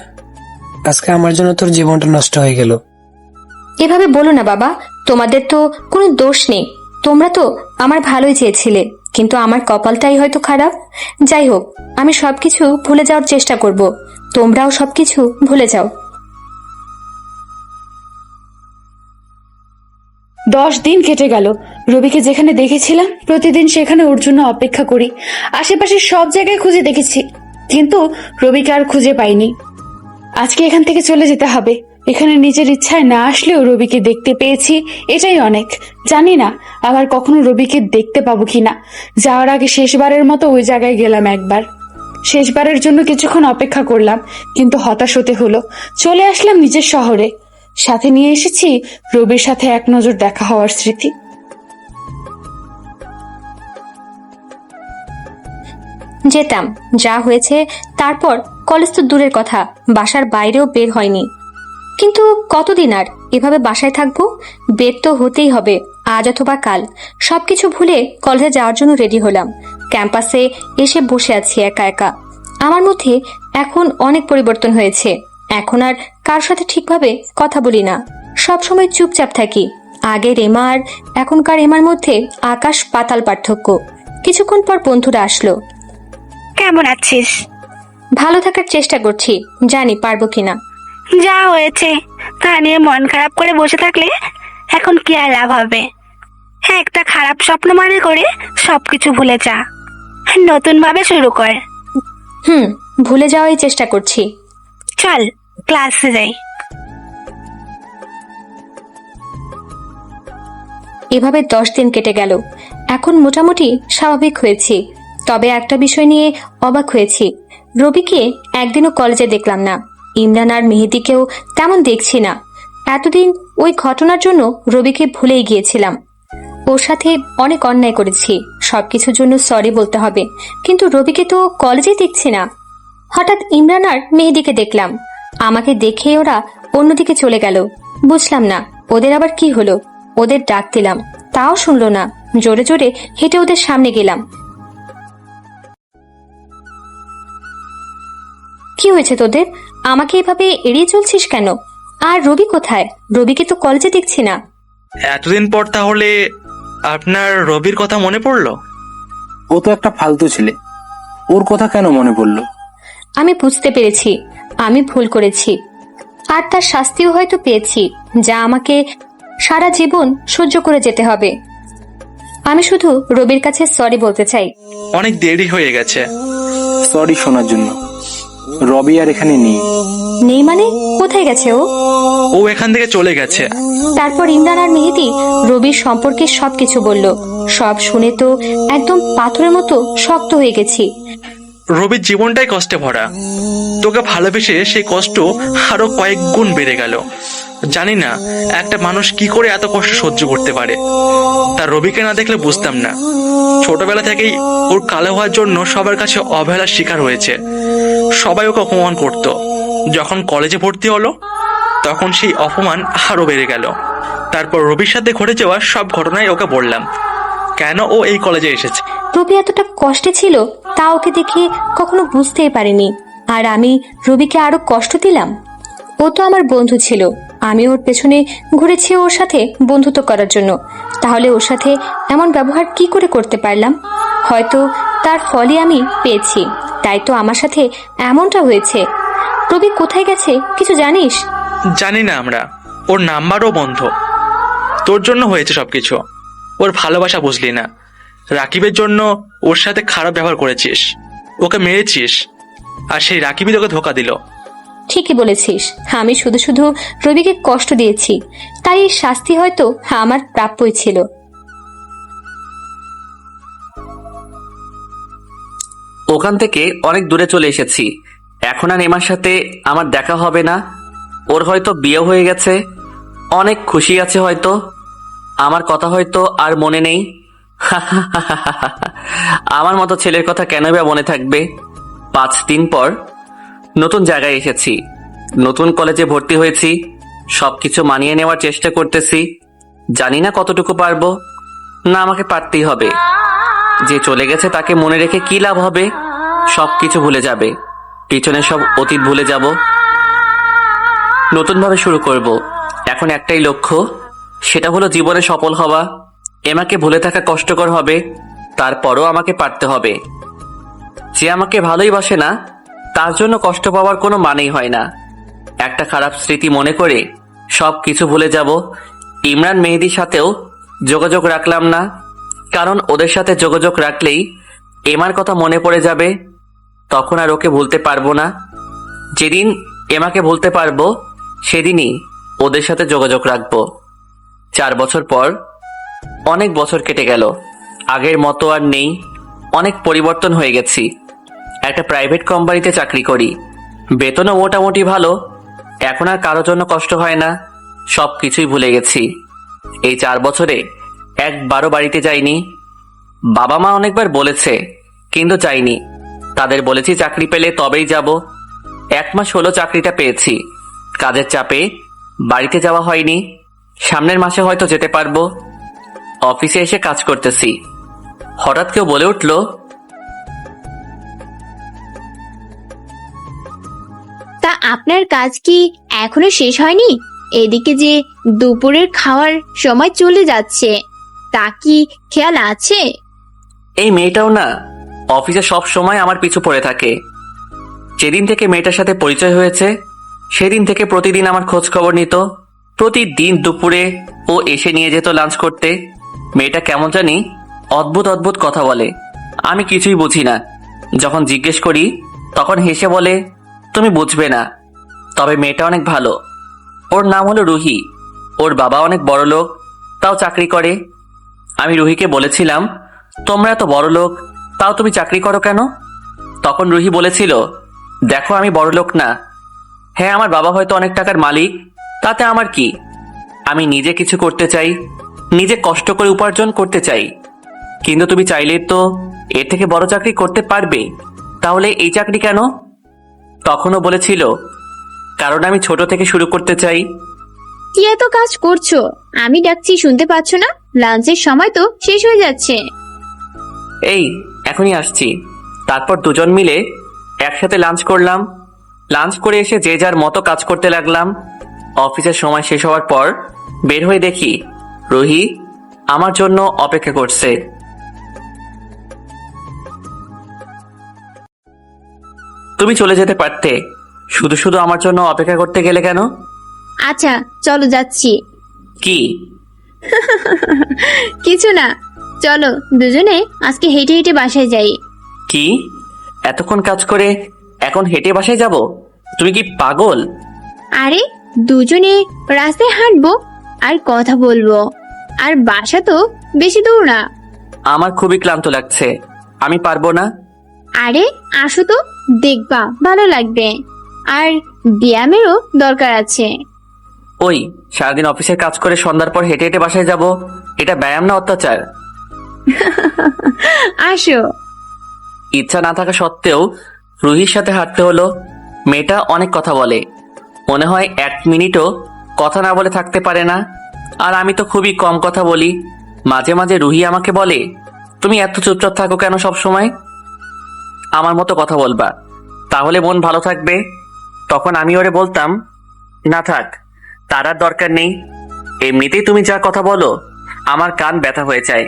আজকে আমার জন্য তোর জীবনটা নষ্ট হয়ে গেল। এভাবে বলো না বাবা, তোমাদের তো কোনো দোষ নেই। তোমরা তো আমার ভালোই চেয়েছিলে, কিন্তু আমার কপালটাই হয়তো খারাপ। যাই হোক, আমি সবকিছু ভুলে যাওয়ার চেষ্টা করব। তোমরাও সবকিছু ভুলে যাও। 10 দিন কেটে গেল। রবিকে যেখানে দেখেছিলাম প্রতিদিন সেখানে ওর জন্য অপেক্ষা করি। আশেপাশে সব জায়গায় খুঁজে দেখেছি, কিন্তু রবিকে আর খুঁজে পাইনি। আজকে এখান থেকে চলে যেতে হবে। এখানে নিজের ইচ্ছায় না আসলেও রবিকে দেখতে পেয়েছি, এটাই অনেক। জানি না আবার কখনো রবিকে দেখতে পাবো কিনা। যাওয়ার আগে শেষবারের মতো ওই জায়গায় গেলাম একবার। শেষবারের জন্য কিছুক্ষণ অপেক্ষা করলাম, কিন্তু হতাশ হতে হলো। চলে আসলাম নিজের শহরে। সাথে নিয়ে এসেছি রবির সাথে এক নজর দেখা হওয়ার স্মৃতি। যেতাম, যা হয়েছে তারপর। কলেজ তো দূরের কথা, বাসার বাইরেও বের হয়নি। কিন্তু কতদিন আর এভাবে বাসায় থাকবো? বের তো হতেই হবে, আজ অথবা কাল। সবকিছু ভুলে কলেজে যাওয়ার জন্য রেডি হলাম। ক্যাম্পাসে এসে বসে আছি একা একা। আমার মধ্যে এখন অনেক পরিবর্তন হয়েছে। এখন আর কার সাথে ঠিকভাবে কথা বলি না, সবসময় চুপচাপ থাকি। আগের এমা আর এখনকার এমার মধ্যে আকাশ পাতাল পার্থক্য। কিছুক্ষণ পর বন্ধুরা আসলো। কেমন আছিস? ভালো থাকার চেষ্টা করছি, জানি পারবো কিনা। যা হয়েছে তা নিয়ে মন খারাপ করে বসে থাকলে এখন কি আর লাভ হবে? একটা খারাপ স্বপ্ন মনে করে সবকিছু ভুলে যা, নতুন ভাবে শুরু কর। ভুলে যাওয়াই চেষ্টা করছি। চল ক্লাসে যাই। এভাবে 10 দিন কেটে গেল। এখন মোটামুটি স্বাভাবিক হয়েছি। তবে একটা বিষয় নিয়ে অবাক হয়েছি, রবিকে একদিনও কলেজে দেখলাম না। ইমরান আর মেহেদিকেও তেমন দেখছি না। এতদিন ওই ঘটনার জন্য রবিকে ভুলেই গিয়েছিলাম। ওর সাথে অনেক অন্যায় করেছি, সবকিছুর জন্য সরি বলতে হবে, কিন্তু রবিকে তো কলেজেই দেখছি না। হঠাৎ ইমরান আর মেহেদিকে দেখলাম। আমাকে দেখে ওরা অন্যদিকে চলে গেল। বুঝলাম না ওদের আবার কি হলো। ওদের ডাক দিলাম, তাও শুনলো না। জোরে জোরে হেঁটে ওদের সামনে গেলাম। কি হয়েছে তোদের? আমাকে এভাবে এড়িয়ে চলছিস কেন? আর রবি কোথায়? রবিকে তো কলেজে দেখছি না। এতদিন পর তাহলে আপনার রবির কথা মনে পড়লো? ও তো একটা ফালতু ছেলে, ওর কথা কেন মনে পড়লো? আমি বুঝতে পেরেছি আমি ভুল করেছি। আর তার শাস্তিও হয়তো পেয়েছি, যা আমাকে সারা জীবন সহ্য করে যেতে হবে। আমি শুধু রবির কাছে সরি বলতে চাই। অনেক দেরি হয়ে গেছে। সরি শোনার জন্য। রবি আর এখানে নেই। নেই মানে? কোথায় গেছে ও? ও এখান থেকে চলে গেছে। তারপর ইমরান আর মেহেদি রবির সম্পর্কে সবকিছু বলল। সব শুনে তো একদম পাথরের মতো শক্ত হয়ে গেছি। রবির জীবনটাই কষ্টে ভরা। তোকে ভালোবেসে সেই কষ্ট আরো কয়েক গুণ বেড়ে গেল। জানি না একটা মানুষ কি করে এত কষ্ট সহ্য করতে পারে। তার রবিকে না দেখলে বুঝতাম না। ছোটবেলা থেকেই ওর কালো হওয়ার জন্য সবার কাছে অবহেলার শিকার হয়েছে। সবাই ওকে অপমান করত। যখন কলেজে ভর্তি হলো তখন সেই অপমান আরো বেড়ে গেল। তারপর রবির সাথে ঘটে যাওয়া সব ঘটনাই ওকে বললাম, কেন ও এই কলেজে এসেছে। রবি এতটা কষ্টে ছিল তা ওকে দেখে কখনো বুঝতেই পারিনি। আর আমি রবিকে আরো কষ্ট দিলাম। ও তো আমার বন্ধু ছিল, আমি ওর পেছনে ঘুরেছি ওর সাথে বন্ধুত্ব করার জন্য। তাহলে ওর সাথে এমন ব্যবহার কি করে করতে পারলাম? হয়তো তার ফলই আমি পেয়েছি, তাই তো আমার সাথে এমনটা হয়েছে। রবি কোথায় গেছে কিছু জানিস? জানি না আমরা। ওর নাম্বারও বন্ধ। তোর জন্য হয়েছে সবকিছু। ওর ভালোবাসা বুঝলি না। রাকিবের জন্য ওর সাথে খারাপ ব্যবহার করেছিস, ওকে মেরেছিস, আর সেই রাকিবই তোকে ধোকা দিল। ঠিকই বলেছিস, আমি শুধু শুধু রবিকে কষ্ট দিয়েছি, তাই এই শাস্তি হয়তো আমার প্রাপ্যই ছিল। ওখান থেকে অনেক দূরে চলে এসেছি। এখন আর এমার সাথে আমার দেখা হবে না। ওর হয়তো বিয়ে হয়ে গেছে, অনেক খুশি আছে হয়তো। আমার কথা হয়তো আর মনে নেই। আমার মতো ছেলের কথা কেন বা মনে থাকবে। 5 দিন পর নতুন জায়গায় এসেছি, নতুন কলেজে ভর্তি হয়েছি। সবকিছু মানিয়ে নেওয়ার চেষ্টা করতেছি। জানি না কতটুকু পারবো। না, আমাকে পারতেই হবে। যে চলে গেছে তাকে মনে রেখে কি লাভ হবে? সবকিছু ভুলে যাবে, পিছনে সব অতীত ভুলে যাব, নতুন ভাবে শুরু করব। এখন একটাই লক্ষ্য, সেটা হলো জীবনে সফল হওয়া। এমাকে ভুলে থাকা কষ্টকর হবে, তারপরও আমাকে পারতে হবে। যে আমাকে ভালোই বাসে না তার জন্য কষ্ট পাওয়ার কোনো মানেই হয় না। একটা খারাপ স্মৃতি মনে করে সব কিছু ভুলে যাব। ইমরান মেহেদির সাথেও যোগাযোগ রাখলাম না, কারণ ওদের সাথে যোগাযোগ রাখলেই এমার কথা মনে পড়ে যাবে। তখন আর ওকে ভুলতে পারবো না। যেদিন এমাকে ভুলতে পারবো সেদিনই ওদের সাথে যোগাযোগ রাখবো। 4 বছর পর অনেক বছর কেটে গেল। আগের মতো আর নেই, অনেক পরিবর্তন হয়ে গেছি। একটা প্রাইভেট কোম্পানিতে চাকরি করি, বেতনও মোটামুটি ভালো। এখন আর কারোর জন্য কষ্ট হয় না, সবকিছুই ভুলে গেছি। এই 4 বছরে একবারও বাড়িতে যাইনি। বাবা মা অনেকবার বলেছে কিন্তু যাইনি। তাদের বলেছি চাকরি পেলে তবেই যাব। 1 মাস হলো চাকরিটা পেয়েছি। কাজের চাপে বাড়িতে যাওয়া হয়নি। সামনের মাসে হয়তো যেতে পারবো। অফিসে এসে কাজ করতেছি, হঠাৎ কেউ বলে উঠল, তা আপনার কাজ কি এখনো শেষ হয়নি? এদিকে যে দুপুরের খাওয়ার সময় চলে যাচ্ছে, তা কি খেয়াল আছে? এই মেয়েটাও না অফিসে সব সময় আমার পিছু পড়ে থাকে। যেদিন থেকে মেয়েটার সাথে পরিচয় হয়েছে সেদিন থেকে প্রতিদিন আমার খোঁজ খবর নিত। প্রতিদিন দুপুরে ও এসে নিয়ে যেত লাঞ্চ করতে। মেয়েটা কেমন জানি অদ্ভুত অদ্ভুত কথা বলে, আমি কিছুই বুঝি না। যখন জিজ্ঞেস করি তখন হেসে বলে, তুমি বুঝবে না। তবে মেয়েটা অনেক ভালো। ওর নাম হলো রুহি। ওর বাবা অনেক বড় লোক, তাও চাকরি করে। আমি রুহিকে বলেছিলাম, তোমরা এত বড় লোক, তাও তুমি চাকরি করো কেন? তখন রুহি বলেছিল, দেখো আমি বড় লোক না। হ্যাঁ, আমার বাবা হয়তো অনেক টাকার মালিক, তাতে আমার কি? আমি নিজে কিছু করতে চাই, নিজে কষ্ট করে উপার্জন করতে চাই। কিন্তু তুমি চাইলে তো এর থেকে বড় চাকরি করতে পারবে, তাহলে এই চাকরি কেন? তখনও বলেছিল, কারণ আমি ছোট থেকে শুরু করতে চাই। কি এত কাজ করছো? আমি ডাকছি শুনতে পাচ্ছ না? লাঞ্চের সময় তো শেষ হয়ে যাচ্ছে। এই এখনই আসছি। তারপর দুজন মিলে একসাথে লাঞ্চ করলাম। লাঞ্চ করে এসে যে যার মতো কাজ করতে লাগলাম। অফিসের সময় শেষ হওয়ার পর বের হয়ে দেখি রুহি আমার জন্য অপেক্ষা করছে। তুমি চলে যেতে পারতে, শুধু শুধু আমার জন্য অপেক্ষা করতে গেলে কেন? আচ্ছা চলো যাচ্ছি। কি? কিছু না, চলো দুজনে আজকে হেঁটে হেঁটে বাসায় যাই। কি? এতক্ষণ কাজ করে এখন হেঁটে বাসায় যাব? তুমি কি পাগল? আরে দুজনে রাস্তায় হাঁটবো আর কথা বলবো, আর বাসা তো বেশি দূর না। আমার খুবই ক্লান্ত লাগছে, আমি পারবো না। আরে আসো তো, দেখবা ভালো লাগবে, আর ব্যায়ামেরও দরকার আছে। ওই সারাদিন অফিসের কাজ করে সন্ধ্যার পর হেঁটে হেঁটে বাসায় যাব, এটা ব্যায়াম না অত্যাচার? আসো। ইচ্ছা না থাকা সত্ত্বেও রুহির সাথে হাঁটতে হলো। মেয়েটা অনেক কথা বলে, মনে হয় 1 মিনিটও কথা না বলে থাকতে পারে না। আর আমি তো খুবই কম কথা বলি। মাঝে মাঝে রুহি আমাকে বলে, তুমি এত চুপচাপ থাকো কেন সব সময়? আমার মতো কথা বলবা, তাহলে মন ভালো থাকবে। তখন আমি ওরে বলতাম, না থাক, তার আর দরকার নেই। এমনিতেই তুমি যা কথা বলো আমার কান ব্যথা হয়ে যায়,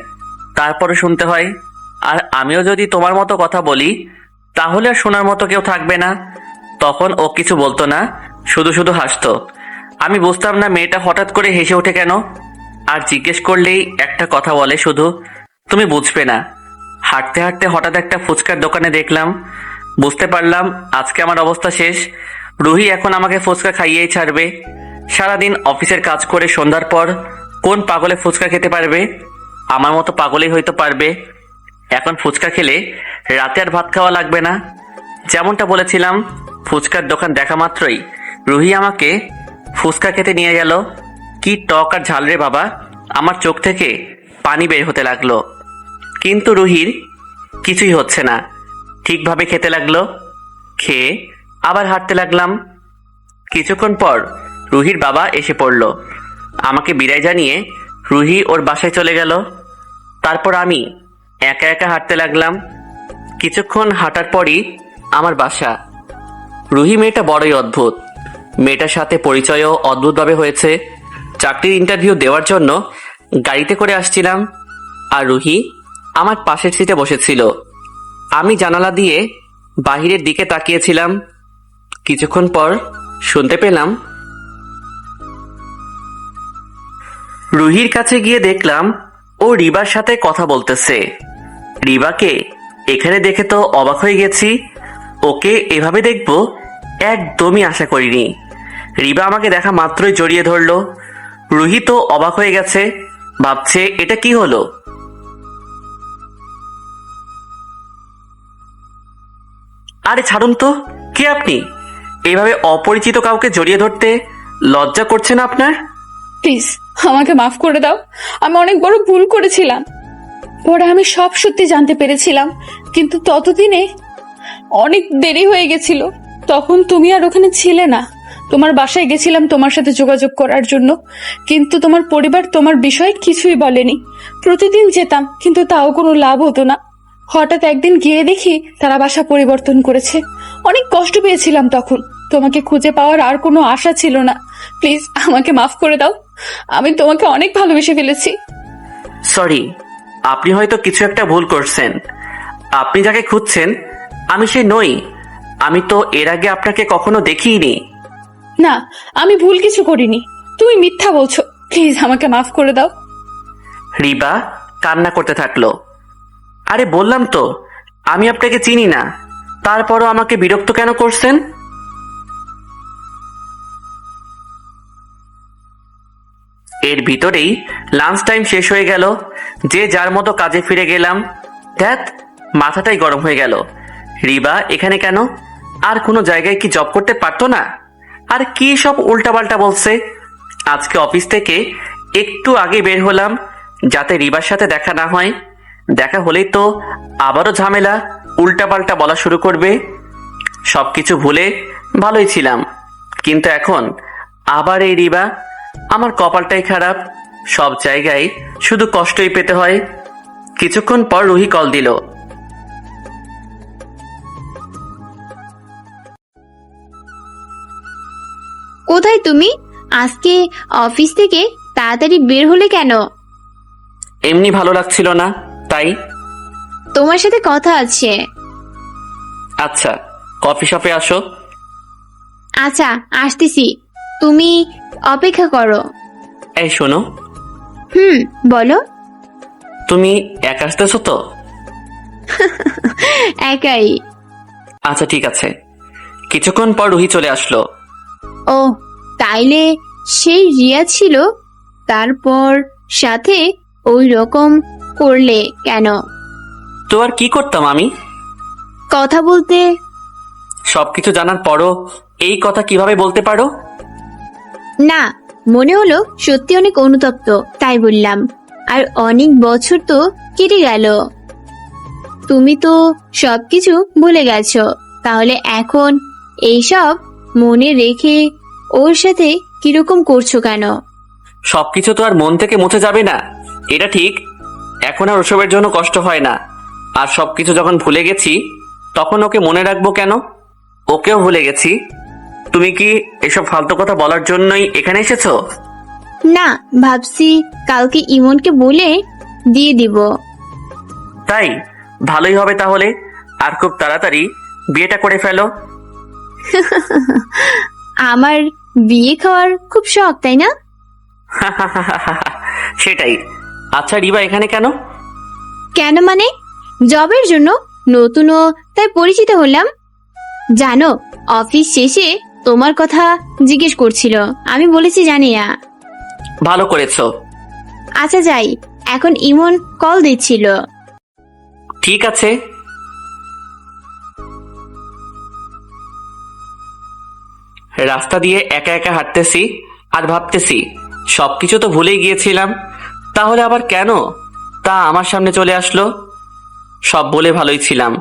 তারপরে শুনতে হয়। আর আমিও যদি তোমার মতো কথা বলি তাহলে আর শোনার মতো কেউ থাকবে না। তখন ও কিছু বলতো না, শুধু শুধু হাসতো। আমি বুঝতাম না মেয়েটা হঠাৎ করে হেসে ওঠে কেন, আর জিজ্ঞেস করলেই একটা কথা বলে শুধু, তুমি বুঝবে না। হাঁটতে হাঁটতে হঠাৎ একটা ফুচকার দোকানে দেখলাম, বুঝতে পারলাম আজকে আমার অবস্থা শেষ। রুহি এখন আমাকে ফুচকা খাইয়েই ছাড়বে। সারাদিন অফিসের কাজ করে সন্ধ্যার পর কোন পাগলে ফুচকা খেতে পারবে? আমার মতো পাগলেই হয়তো পারবে। এখন ফুচকা খেলে রাতে আর ভাত খাওয়া লাগবে না। যেমনটা বলেছিলাম, ফুচকার দোকান দেখা মাত্রই রুহি আমাকে ফুচকা খেতে নিয়ে গেল। কি টক আর ঝাল রে বাবা, আমার চোখ থেকে পানি বের হতে লাগলো। কিন্তু রুহির কিছুই হচ্ছে না, ঠিকভাবে খেতে লাগলো। খেয়ে আবার হাঁটতে লাগলাম। কিছুক্ষণ পর রুহির বাবা এসে পড়ল। আমাকে বিদায় জানিয়ে রুহি ওর বাসায় চলে গেল। তারপর আমি একা একা হাঁটতে লাগলাম। কিছুক্ষণ হাঁটার পরই আমার বাসা। রুহি মেয়েটা বড়ই অদ্ভুত। মেয়েটার সাথে পরিচয়ও অদ্ভুতভাবে হয়েছে। চাকরির ইন্টারভিউ দেওয়ার জন্য গাড়িতে করে আসছিলাম, আর রুহি আমার পাশের সিটে বসেছিল। আমি জানালা দিয়ে বাহিরের দিকে তাকিয়েছিলাম। কিছুক্ষণ পর শুনতে পেলাম, রুহির কাছে গিয়ে দেখলাম ও রিবার সাথে কথা বলতেছে। রিবাকে এখানে দেখে তো অবাক হয়ে গেছি। ওকে এভাবে দেখবো একদমই আশা করিনি। রিবা আমাকে দেখা মাত্রই জড়িয়ে ধরলো। রুহি তো অবাক হয়ে গেছে, ভাবছে এটা কি হলো। আরে ছাড়ুন তো, কে আপনি? এইভাবে অপরিচিত কাউকে জড়িয়ে ধরতে লজ্জা করছে না আপনার? প্লিজ আমাকে মাফ করে দাও, আমি অনেক বড় ভুল করেছিলাম। পরে আমি সব সত্যি জানতে পেরেছিলাম, কিন্তু ততদিনে অনেক দেরি হয়ে গেছিল। তখন তুমি আর ওখানে ছিলে না। তোমার বাসায় গেছিলাম তোমার সাথে যোগাযোগ করার জন্য, কিন্তু তোমার পরিবার তোমার বিষয়ে কিছুই বলেনি। প্রতিদিন যেতাম, কিন্তু তাও কোনো লাভ হতো না। হঠাৎ একদিন গিয়ে দেখি তারা বাসা পরিবর্তন করেছে। অনেক কষ্ট পেয়েছিলাম তখন। তোমাকে খুঁজে পাওয়ার আর কোনো আশা ছিল না। প্লিজ আমাকে মাফ করে দাও, আমি তোমাকে অনেক ভালোবেসে ফেলেছি। সরি, আপনি হয়তো কিছু একটা ভুল করছেন। আপনি যাকে খুঁজছেন আমি সে নই। আমি তো এর আগে আপনাকে কখনো দেখিনি। না, আমি ভুল কিছু করিনি, তুমি মিথ্যা বলছো। প্লিজ আমাকে মাফ করে দাও। রিবা কান্না করতে থাকলো। আরে বললাম তো আমি আপনাকে চিনি না, তারপরও আমাকে বিরক্ত কেন করছেন? এর ভিতরেই লাঞ্চ টাইম শেষ হয়ে গেল। যে যার মতো কাজে ফিরে গেলাম। ধ্যাত, মাথাটাই গরম হয়ে গেল। রিবা এখানে কেন? আর কোনো জায়গায় কি জব করতে পারতো না? আর কি সব উল্টাপাল্টা বলছে। আজকে অফিস থেকে একটু আগে বের হলাম যাতে রিবার সাথে দেখা না হয়। দেখা হলেই তো আবারও ঝামেলা, উল্টাপাল্টা বলা শুরু করবে। সবকিছু ভুলে ভালোই ছিলাম, কিন্তু এখন আবার এই রিবা। আমার কপালটাই খারাপ, সব জায়গায় শুধু কষ্টই পেতে হয়। কিছুক্ষণ পর রুহি কল দিল। কোথায় তুমি? আজকে অফিস থেকে তাড়াতাড়ি বের হলে কেন? এমনি ভালো লাগছিল না, তাই। তোমার সাথে কথা আছে। আচ্ছা, কফি শপে আসো। আচ্ছা আসতেছি, তুমি অপেক্ষা করো। এই শোনো, বলো। তুমি একা আসতেছো তো? একাই। আচ্ছা ঠিক আছে। কিছুক্ষণ পর রুহি চলে আসলো। ও তাইলে সেই রিয়া ছিল, তারপর সাথে ওই রকম করলে কেন? তো আর কি করতাম আমি? কথা বলতে। সবকিছু জানার পরও এই কথা কিভাবে বলতে পারো? না, মনে হলো সত্যি অনেক অনুতপ্ত, তাই বললাম। আর অনেক বছর তো কেটে গেল, তুমি তো সবকিছু ভুলে গেছো, তাহলে এখন এইসব মনে রেখে ওর সাথে কিরকম করছো কেন? সবকিছু তো আর মন থেকে মুছে যাবে না, এটা ঠিক। এখন আর ওসবের জন্য কষ্ট হয় না। আর সবকিছু যখন ভুলে গেছি, তখন ওকে মনে রাখবো কেন? ওকেও ভুলে গেছি। তুমি কি এসব ফালতু কথা বলার জন্যই এখানে এসেছো? না, ভাবছি কালকে ইমনকে বলে দিয়ে দিব। তাই ভালোই হবে তাহলে। আর খুব তাড়াতাড়ি বিয়েটা করে ফেলো। আমার বিয়ে খাওয়ার খুব শখ, তাই না? সেটাই। আচ্ছা রিবা এখানে কেন? কেন মানে? জবের জন্য, নতুনও তাই পরিচিত হলাম। জানো, অফিস শেষে তোমার কথা জিজ্ঞেস করছিল, আমি বলেছি জানি না। ভালো করেছো। আচ্ছা যাই, এখন ইমন কল দিচ্ছিল। ঠিক আছে। রাস্তা দিয়ে একা একা হাঁটতেছি আর ভাবতেছি সবকিছু তো ভুলেই গিয়েছিলাম, তাহলে আবার কেন তা আমার সামনে চলে আসলো? সব বলে ভালোই ছিলাম,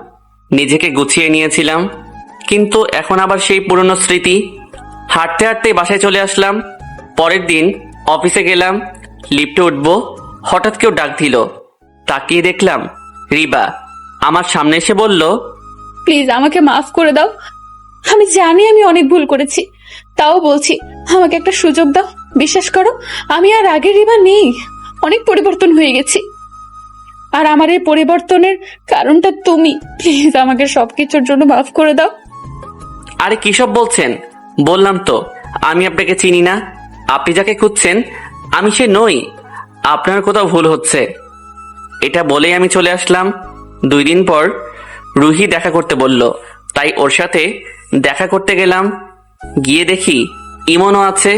নিজেকে গুছিয়ে নিয়েছিলাম, কিন্তু এখন আবার সেই পুরনো স্মৃতি। হাঁটতে হাঁটতে বাসায় চলে আসলাম। পরের দিন অফিসে গেলাম, লিফটে উঠবো, হঠাৎ কেউ ডাক দিল। তাকিয়ে দেখলাম রিবা আমার সামনে এসে বলল, প্লিজ আমাকে মাফ করে দাও। আমি জানি আমি অনেক ভুল করেছি, তাও বলছি আমাকে একটা সুযোগ দাও। বিশ্বাস করো, আমি আর আগের রিবা নেই, অনেক পরিবর্তন হয়ে গেছি। আর আমার এই পরিবর্তনের কারণটা তুমি। প্লিজ আমাকে সবকিছুর জন্য মাফ করে দাও। আরে কিসব বলছেন? বললাম তো আমি আপনাকে চিনি না। আপনি যাকে খুঁজছেন আমি সে নই। আপনার কোথাও ভুল হচ্ছে। এটা বলেই আমি চলে আসলাম। 2 দিন পর রুহি দেখা করতে বলল, তাই ওর সাথে দেখা করতে গেলাম। গিয়ে দেখি ইমনও আছে।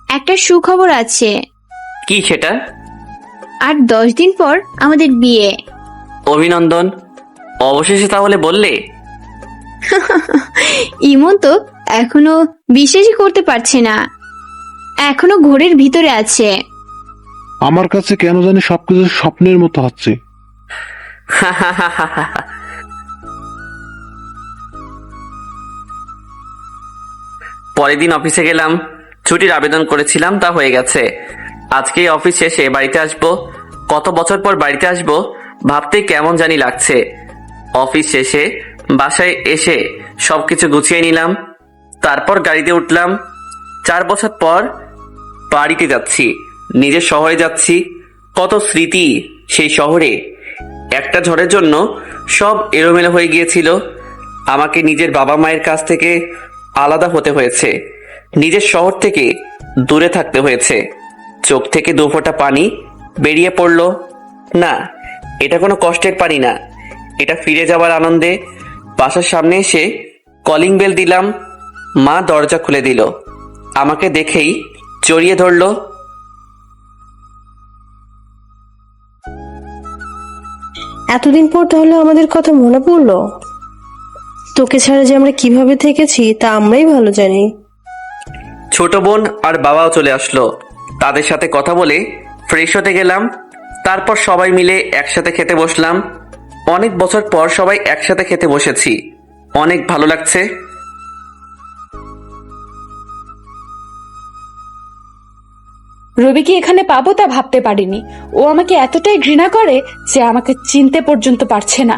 একটা সুখবর আছে। কি সেটা? আর 10 দিন পর আমাদের বিয়ে। অভিনন্দন। অবশেষে তাহলে বললে। ইমন তো এখনো বিশ্বাসই করতে পারছে না, এখনো ঘোরের ভিতরে আছে। আমার কাছে কেন জানি সবকিছু স্বপ্নের মতো হচ্ছে। পরের দিন অফিসে গেলাম। ছুটির আবেদন করেছিলাম, তা হয়ে গেছে। আজকেই অফিস শেষে বাড়িতে আসবো। কত বছর পর বাড়িতে আসবো ভাবতে কেমন জানি লাগছে। অফিস শেষে বাসায় এসে সবকিছু গুছিয়ে নিলাম, তারপর গাড়িতে উঠলাম। 4 বছর পর বাড়িতে যাচ্ছি, নিজের শহরে যাচ্ছি। কত স্মৃতি সেই শহরে। একটা ঝড়ের জন্য সব এলোমেলো হয়ে গিয়েছিল। আমাকে নিজের বাবা মায়ের কাছ থেকে আলাদা হতে হয়েছে, নিজের শহর থেকে দূরে থাকতে হয়েছে। চোখ থেকে 2 ফোঁটা পানি বেরিয়ে পড়ল। না, এটা কোনো কষ্টের পানি না, এটা ফিরে যাওয়ার আনন্দে। বাসার সামনে এসে কলিং বেল দিলাম। মা দরজা খুলে দিল, আমাকে দেখেই জড়িয়ে ধরল। এতদিন পর তাহলে আমাদের কথা মনে পড়লো। তোকে ছাড়া যে আমরা কিভাবে থেকেছি তা আমরাই ভালো জানি। ছোট বোন আর বাবাও চলে আসলো। তাদের সাথে কথা বলে ফ্রেশ হতে গেলাম। তারপর সবাই মিলে একসাথে খেতে বসলাম। অনেক বছর পর সবাই একসাথে খেতে বসেছি, অনেক ভালো লাগছে। রবিকে এখানে পাবো তা ভাবতে পারিনি। ও আমাকে এতটাই ঘৃণা করে যে আমাকে চিনতে পর্যন্ত পারছে না।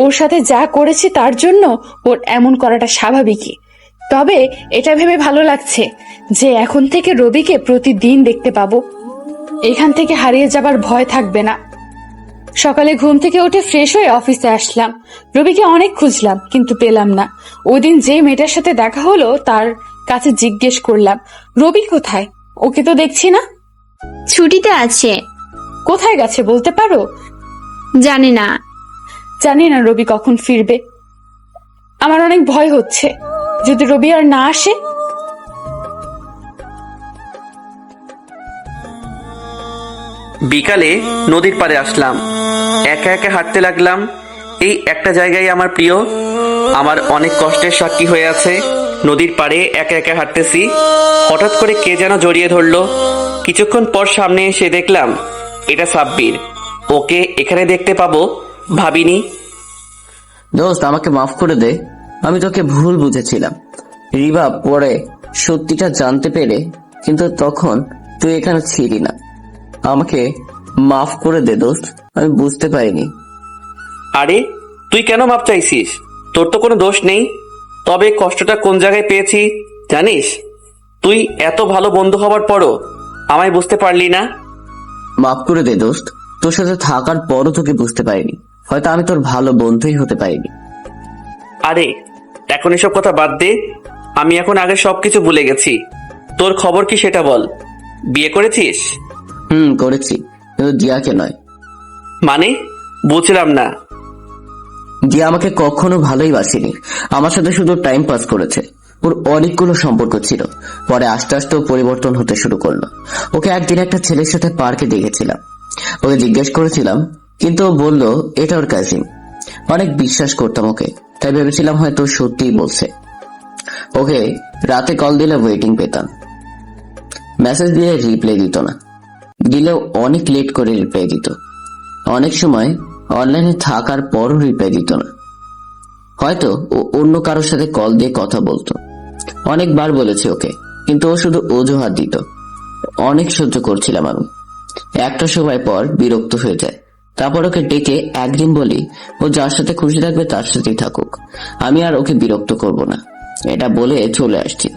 ওর সাথে যা করেছি তার জন্য ওর এমন করাটা স্বাভাবিকই। তবে এটা ভেবে ভালো লাগছে যে এখন থেকে রবিকে প্রতিদিন দেখতে পাবো। এখান থেকে হারিয়ে যাবার ভয় থাকবে না। সকালে ঘুম থেকে উঠে ফ্রেশ হয়ে অফিসে আসলাম। রবিকে অনেক খুঁজলাম কিন্তু পেলাম না। ওই দিন যে মেয়েটার সাথে দেখা হলো তার কাছে জিজ্ঞেস করলাম, রবি কোথায়? ওকে তো দেখছি না। ছুটিতে আছে। কোথায় গেছে বলতে পারো? জানি না। জানি না রবি কখন ফিরবে। আমার অনেক ভয় হচ্ছে, যদি রবি আর না আসে। বিকালে নদীর পাড়ে আসলাম, একা একা হাঁটতে লাগলাম। এই একটা জায়গায় আমার প্রিয়, আমার অনেক কষ্টের সাক্ষী হয়ে আছে। নদীর পাড়ে একা একা হাঁটতেছি, হঠাৎ করে কে যেন জড়িয়ে ধরলো। কিছুক্ষণ পর সামনে এসে দেখলাম এটা সাব্বির। ওকে এখানে দেখতে পাবো ভাবিনি। দোস্ত, আমাকে মাফ করে দে, আমি তোকে ভুল বুঝেছিলাম। রিবা পরে সত্যিটা জানতে পেরে, কিন্তু তখন তুই এখানে ছিলি না। আমাকে মাফ করে দে দোস্ত, আমি বুঝতে পারিনি। আরে তুই কেন মাপ চাইছিস? তোর তো কোনো দোষ নেই। তবে কষ্টটা কোন জায়গায় পেয়েছি জানিস? তুই এত ভালো বন্ধু হবার পরও আমায় বুঝতে পারলি না। মাফ করে দে দোস্ত, তোর সাথে থাকার পরও তোকে বুঝতে পারিনি। হয়তো আমি তোর ভালো বন্ধুই হতে পারিনি। আরে এখন এসব কথা বাদ দে, আমি এখন আগে সবকিছু ভুলে গেছি। তোর খবর কি সেটা বল। বিয়ে করেছিস? করেছি, কিন্তু দিয়াকে নয়। মানে বুঝলাম না। দিয়া আমাকে কখনো ভালোই বাসেনি, আমার সাথে শুধু টাইম পাস করেছে। ওর অনেকগুলো সম্পর্ক ছিল, পরে আস্তে আস্তে ও পরিবর্তন হতে শুরু করলো। ওকে একদিন একটা ছেলের সাথে পার্কে দেখেছিলাম, ওকে জিজ্ঞেস করেছিলাম, কিন্তু ও বলল এটা ওর কাজিন। অনেক বিশ্বাস করতাম ওকে, তাই ভেবেছিলাম হয়তো সত্যিই বলছে। ওকে রাতে কল দিলে ওয়েটিং পেতাম, মেসেজ দিয়ে রিপ্লাই দিত না, দিলেও অনেক লেট করে রিপ্লাই দিত। অনেক সময় অনলাইনে থাকার পরও রিপ্লাই দিত না। হয়তো ও অন্য কারোর সাথে কল দিয়ে কথা বলতো। অনেকবার বলেছি ওকে, কিন্তু ও শুধু অজুহাত দিত। অনেক সহ্য করছিলাম আমি। একটা সময় পর বিরক্ত হয়ে যায়। তারপর ওকে ডেকে একদিন বলি ও যার সাথে খুশি থাকবে তার সাথেই থাকুক, আমি আর ওকে বিরক্ত করব না, এটা বলে চলে আসছি।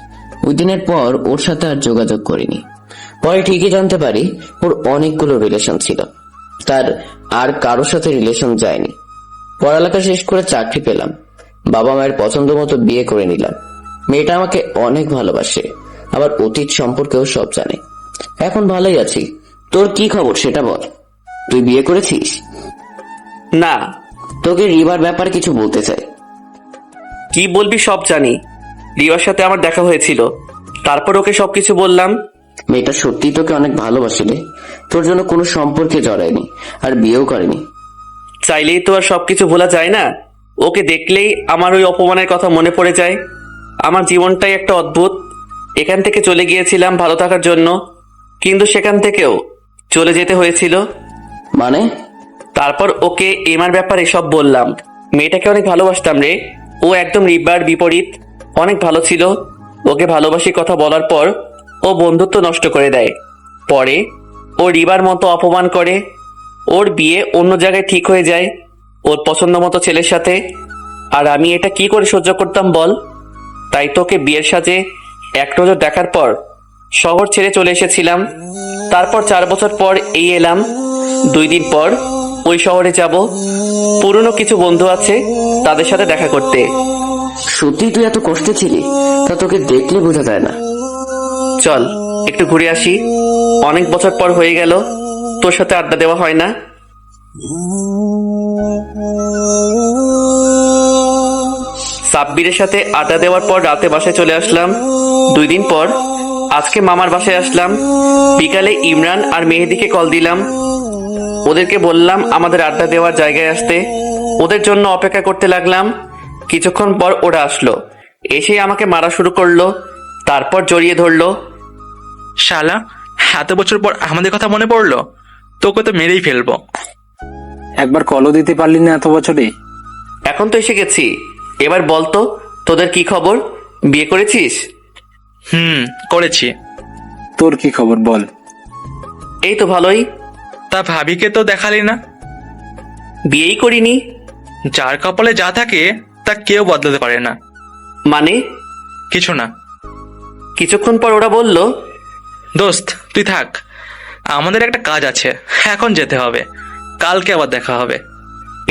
ওই দিনের পর ওর সাথে আর যোগাযোগ করিনি। পরে ঠিকই জানতে পারি ওর অনেকগুলো রিলেশন ছিল, তার আর কারোর সাথে রিলেশন যায়নি। পড়ালেখা শেষ করে চাকরি পেলাম, বাবা মায়ের পছন্দ মতো বিয়ে করে নিলাম। মেয়েটা আমাকে অনেক ভালোবাসে, আবার অতীত সম্পর্কেও সব জানে। এখন ভালোই আছি। তোর কি খবর সেটা বল। তুই বিয়ে করেছিস? না। তোকে রিবার ব্যাপারে কিছু বলতে চাই। কি বলবি সব জানি। রিবার সাথে আমার দেখা হয়েছিল, তারপর ওকে সবকিছু বললাম। মেয়েটা সত্যি তোকে অনেক ভালোবাসিলে, তোর জন্য কোনো সম্পর্কে জড়ায়নি, আর বিয়েও করেনি। চাইলেই তো আর সবকিছু ভোলা যায় না। ওকে দেখলেই আমার ওই অপমানের কথা মনে পড়ে যায়। আমার জীবনটাই একটা অদ্ভুত। এখান থেকে চলে গিয়েছিলাম ভালো থাকার জন্য, কিন্তু সেখান থেকেও চলে যেতে হয়েছিল। মানে? তারপর ওকে এমার ব্যাপারে সব বললাম। মেয়েটাকে অনেক ভালোবাসতাম রে, ও একদম রিবার বিপরীত। অনেক ভালো ছিল। ওকে ভালোবাসি কথা বলার পর ও বন্ধুত্ব নষ্ট করে দেয়। পরে ও রিবার মতো অপমান করে। ওর বিয়ে অন্য জায়গায় ঠিক হয়ে যায় ওর পছন্দ মতো ছেলের সাথে। আর আমি এটা কি করে সহ্য করতাম বল? তাই তোকে বিয়ের সাজে এক নজর দেখার পর শহর ছেড়ে চলে এসেছিলাম। তারপর 4 বছর পর এই এলাম। 2 দিন পর ওই শহরে যাব, পুরনো কিছু বন্ধু আছে তাদের সাথে দেখা করতে। সত্যি তুই এত কষ্টে ছিলি? তা তোকে দেখলে বোঝা যায় না। চল একটু ঘুরে আসি, অনেক বছর পর হয়ে গেল তোর সাথে আড্ডা দেওয়া হয় না। সাব্বিরের সাথে আড্ডা দেওয়ার পর রাতে বাসায় চলে আসলাম। 2 দিন পর আজকে মামার বাসায় আসলাম। বিকালে ইমরান আর মেহেদিকে কল দিলাম, ওদেরকে বললাম আমাদের আড্ডা দেওয়ার জায়গায় আসতে। ওদের জন্য অপেক্ষা করতে লাগলাম। কিছুক্ষণ পর ওরা আসলো, এসে আমাকে মারা শুরু করলো, তারপর জড়িয়ে ধরলো। শালা, এত বছর পর আমাদের কথা মনে পড়লো? তোকে তো মেরেই ফেলবো। একবার কলও দিতে পারলি না এত বছরে। এখন তো এসে গেছি, এবার বলতো তোদের কি খবর? বিয়ে করেছিস? করেছি। তোর কি খবর বল। এই তো ভালোই। তা ভাবিকে তো দেখালি না? বিয়েই করিনি। যার কপালে যা থাকে তা কেউ বদলাতে পারে না। মানে? কিছু না। কিছুক্ষণ পর ওরা বলল, দোস্ত তুই থাক, আমাদের একটা কাজ আছে, এখন যেতে হবে। কালকে আবার দেখা হবে।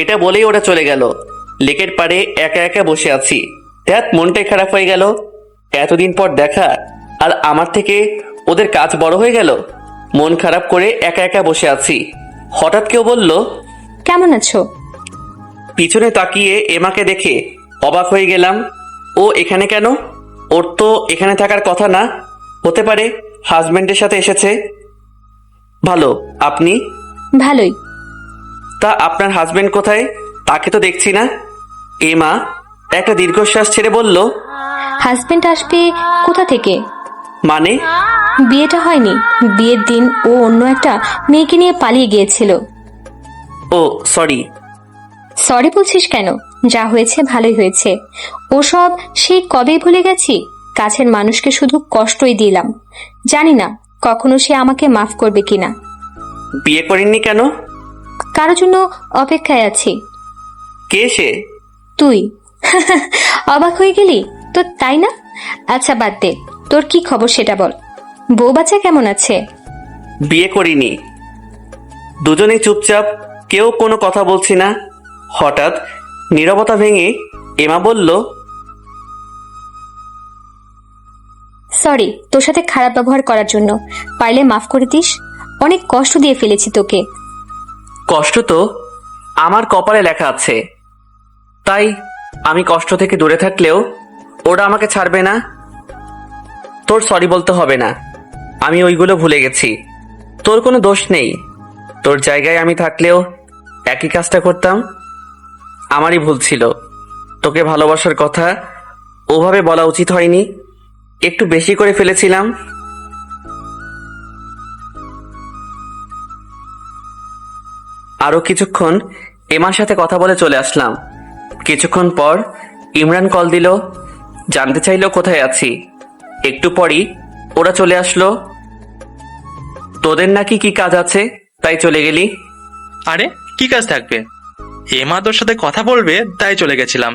এটা বলেই ওরা চলে গেল। লেকের পাড়ে একা একা বসে আছি। ধ্যাত, মনটাই খারাপ হয়ে গেল। এতদিন পর দেখা, আর আমার থেকে ওদের কাজ বড় হয়ে গেল। মন খারাপ করে একা একা বসে আছি। হঠাৎ কেউ বলল, কেমন আছো? পিছনে তাকিয়ে এমাকে দেখে অবাক হয়ে গেলাম। ও এখানে কেন? ওর তো এখানে থাকার কথা না। হতে পারে হাজবেন্ডের সাথে এসেছে। ভালো, আপনি? ভালোই। তা আপনার হাজবেন্ড কোথায়? তাকে তো দেখছি না। এমা একটা দীর্ঘশ্বাস ছেড়ে বলল, হাজবেন্ড আসবে কোথা থেকে? মানে? বিয়েটা হয়নি, বিয়ের দিন ও অন্য একটা মেয়েকে নিয়ে পালিয়ে গিয়েছিল। ও সরি। সরি বলছিস কেন? যা হয়েছে ভালোই হয়েছে। ওসব সেই কবেই ভুলে গেছি। কাছের মানুষকে শুধু কষ্টই দিলাম, জানি না কখনো সে আমাকে মাফ করবে কিনা। বিয়ে করেননি কেন? কারোর জন্য অপেক্ষায় আছি। কে সে? তুই। অবাক হয়ে গেলি তো, তাই না? আচ্ছা বাদ দে, তোর কি খবর সেটা বল। বউ বাচ্চা কেমন আছে? বিয়ে করিনি। দুজনেই চুপচাপ, কেউ কোনো কথা বলছি না। হঠাৎ নীরবতা ভেঙে এমা বলল, সরি তোর সাথে খারাপ ব্যবহার করার জন্য, পারলে মাফ করে দিস। অনেক কষ্ট দিয়ে ফেলেছি তোকে। কষ্ট তো আমার কপালে লেখা আছে, তাই আমি কষ্ট থেকে দূরে থাকলেও ওরা আমাকে ছাড়বে না। তোর সরি বলতে হবে না, আমি ওইগুলো ভুলে গেছি। তোর কোনো দোষ নেই। তোর জায়গায় আমি থাকলেও একই কাজটা করতাম। আমারই ভুল ছিল। তোকে ভালোবাসার কথা ওভাবে বলা উচিত হয়নি, একটু বেশি করে ফেলেছিলাম। আরো কিছুক্ষণ এমার সাথে কথা বলে চলে আসলাম। কিছুক্ষণ পর ইমরান কল দিল, জানতে চাইলো কোথায় আছি। একটু পরই ওরা চলে আসলো। তোদের নাকি কি কাজ আছে, তাই চলে গেলি? আরে কি কাজ থাকবে, এমা তোর সাথে কথা বলবে তাই চলে গেছিলাম।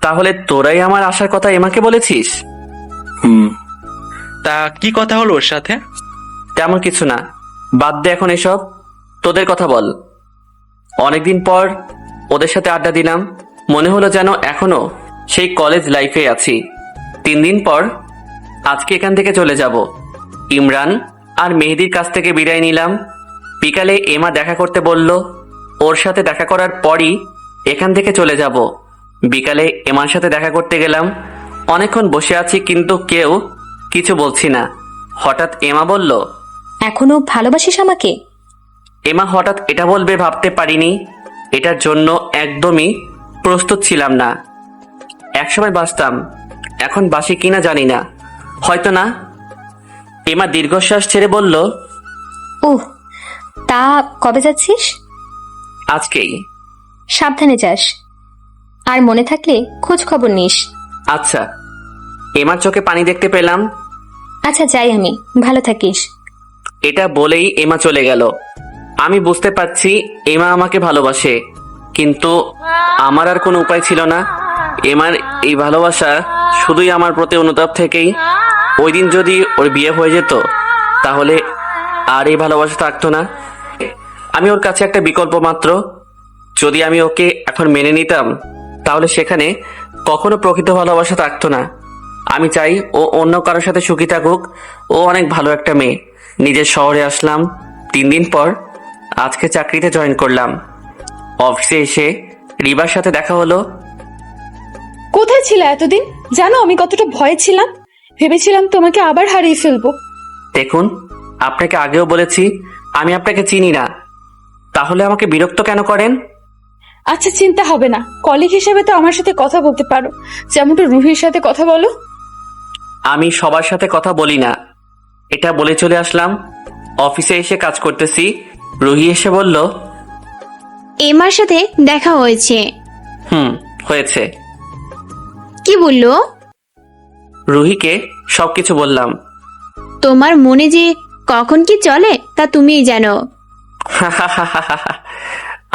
তাহলে তোরাই আমার আসার কথা এমাকে বলেছিস? তা কি কথা হলো ওর সাথে? তেমন কিছু না, বাদ দে এখন এসব। তোদের কথা বল। অনেকদিন পর ওদের সাথে আড্ডা দিলাম, মনে হলো যেন এখনো সেই কলেজ লাইফে আছি। 3 দিন পর আজকে এখান থেকে চলে যাব। ইমরান আর মেহেদির কাছ থেকে বিদায় নিলাম। বিকালে এমা দেখা করতে বলল, ওর সাথে দেখা করার পরই এখান থেকে চলে যাব। বিকালে এমার সাথে দেখা করতে গেলাম। অনেকক্ষণ বসে আছি কিন্তু কেউ কিছু বলছি না। হঠাৎ এমা বলল, এখনো ভালোবাসিস আমাকে? এমা হঠাৎ এটা বলবে ভাবতে পারিনি। এটার জন্য একদমই প্রস্তুত ছিলাম না। একসময় বাসতাম, এখন বাসি কিনা জানি না, হয়তো না। এমা দীর্ঘশ্বাস ছেড়ে বলল, ওহ, তা কবে যাচ্ছিস? আজকেই। সাবধানে যাস, আর মনে থাকলে খোঁজ খবর নিস। আচ্ছা। এমার চোখে পানি দেখতে পেলাম। আচ্ছা যাই আমি, ভালো থাকিস। এটা বলেই এমা চলে গেল। আমি বুঝতে পারছি এমা আমাকে ভালোবাসে, কিন্তু আমার আর কোনো উপায় ছিল না। এমার এই ভালোবাসা শুধুই আমার প্রতি অনুতাপ থেকেই। ওই দিন যদি ওর বিয়ে হয়ে যেত তাহলে আর এই ভালোবাসা থাকতো না। আমি ওর কাছে একটা বিকল্প মাত্র। যদি আমি ওকে এখন মেনে নিতাম তাহলে সেখানে কখনো প্রকৃত ভালোবাসা থাকতো না। আমি চাই ও অন্য কারোর সাথে সুখী থাকুক। ও অনেক ভালো একটা মেয়ে। নিজের শহরে আসলাম 3 দিন পর। আজকে চাকরিতে জয়েন করলাম। অফিসে এসে রিবার সাথে দেখা হলো। কোথায় ছিল এতদিন? জানো আমি কতটা ভয়ে ছিলাম, ভেবেছিলাম তোমাকে আবার হারিয়ে ফেলবো। দেখুন, আপনাকে আগেও বলেছি আমি আপনাকে চিনি না, তাহলে আমাকে বিরক্ত কেন করেন? আচ্ছা চিন্তা হবে না, কলিগ হিসেবে তো আমার সাথে কথা বলতে পারো, যেমনটা রুহির সাথে কথা বলো। আমি সবার সাথে কথা বলি না, এটা বলে চলে আসলাম। অফিসে এসে কাজ করতেছি। রুহি এসে বলল, এমার সাথে দেখা হয়েছে। হয়েছে। কি বললো? রুহিকে সবকিছু বললাম। তোমার মনে যে কখন কি চলে তা তুমিই জানো।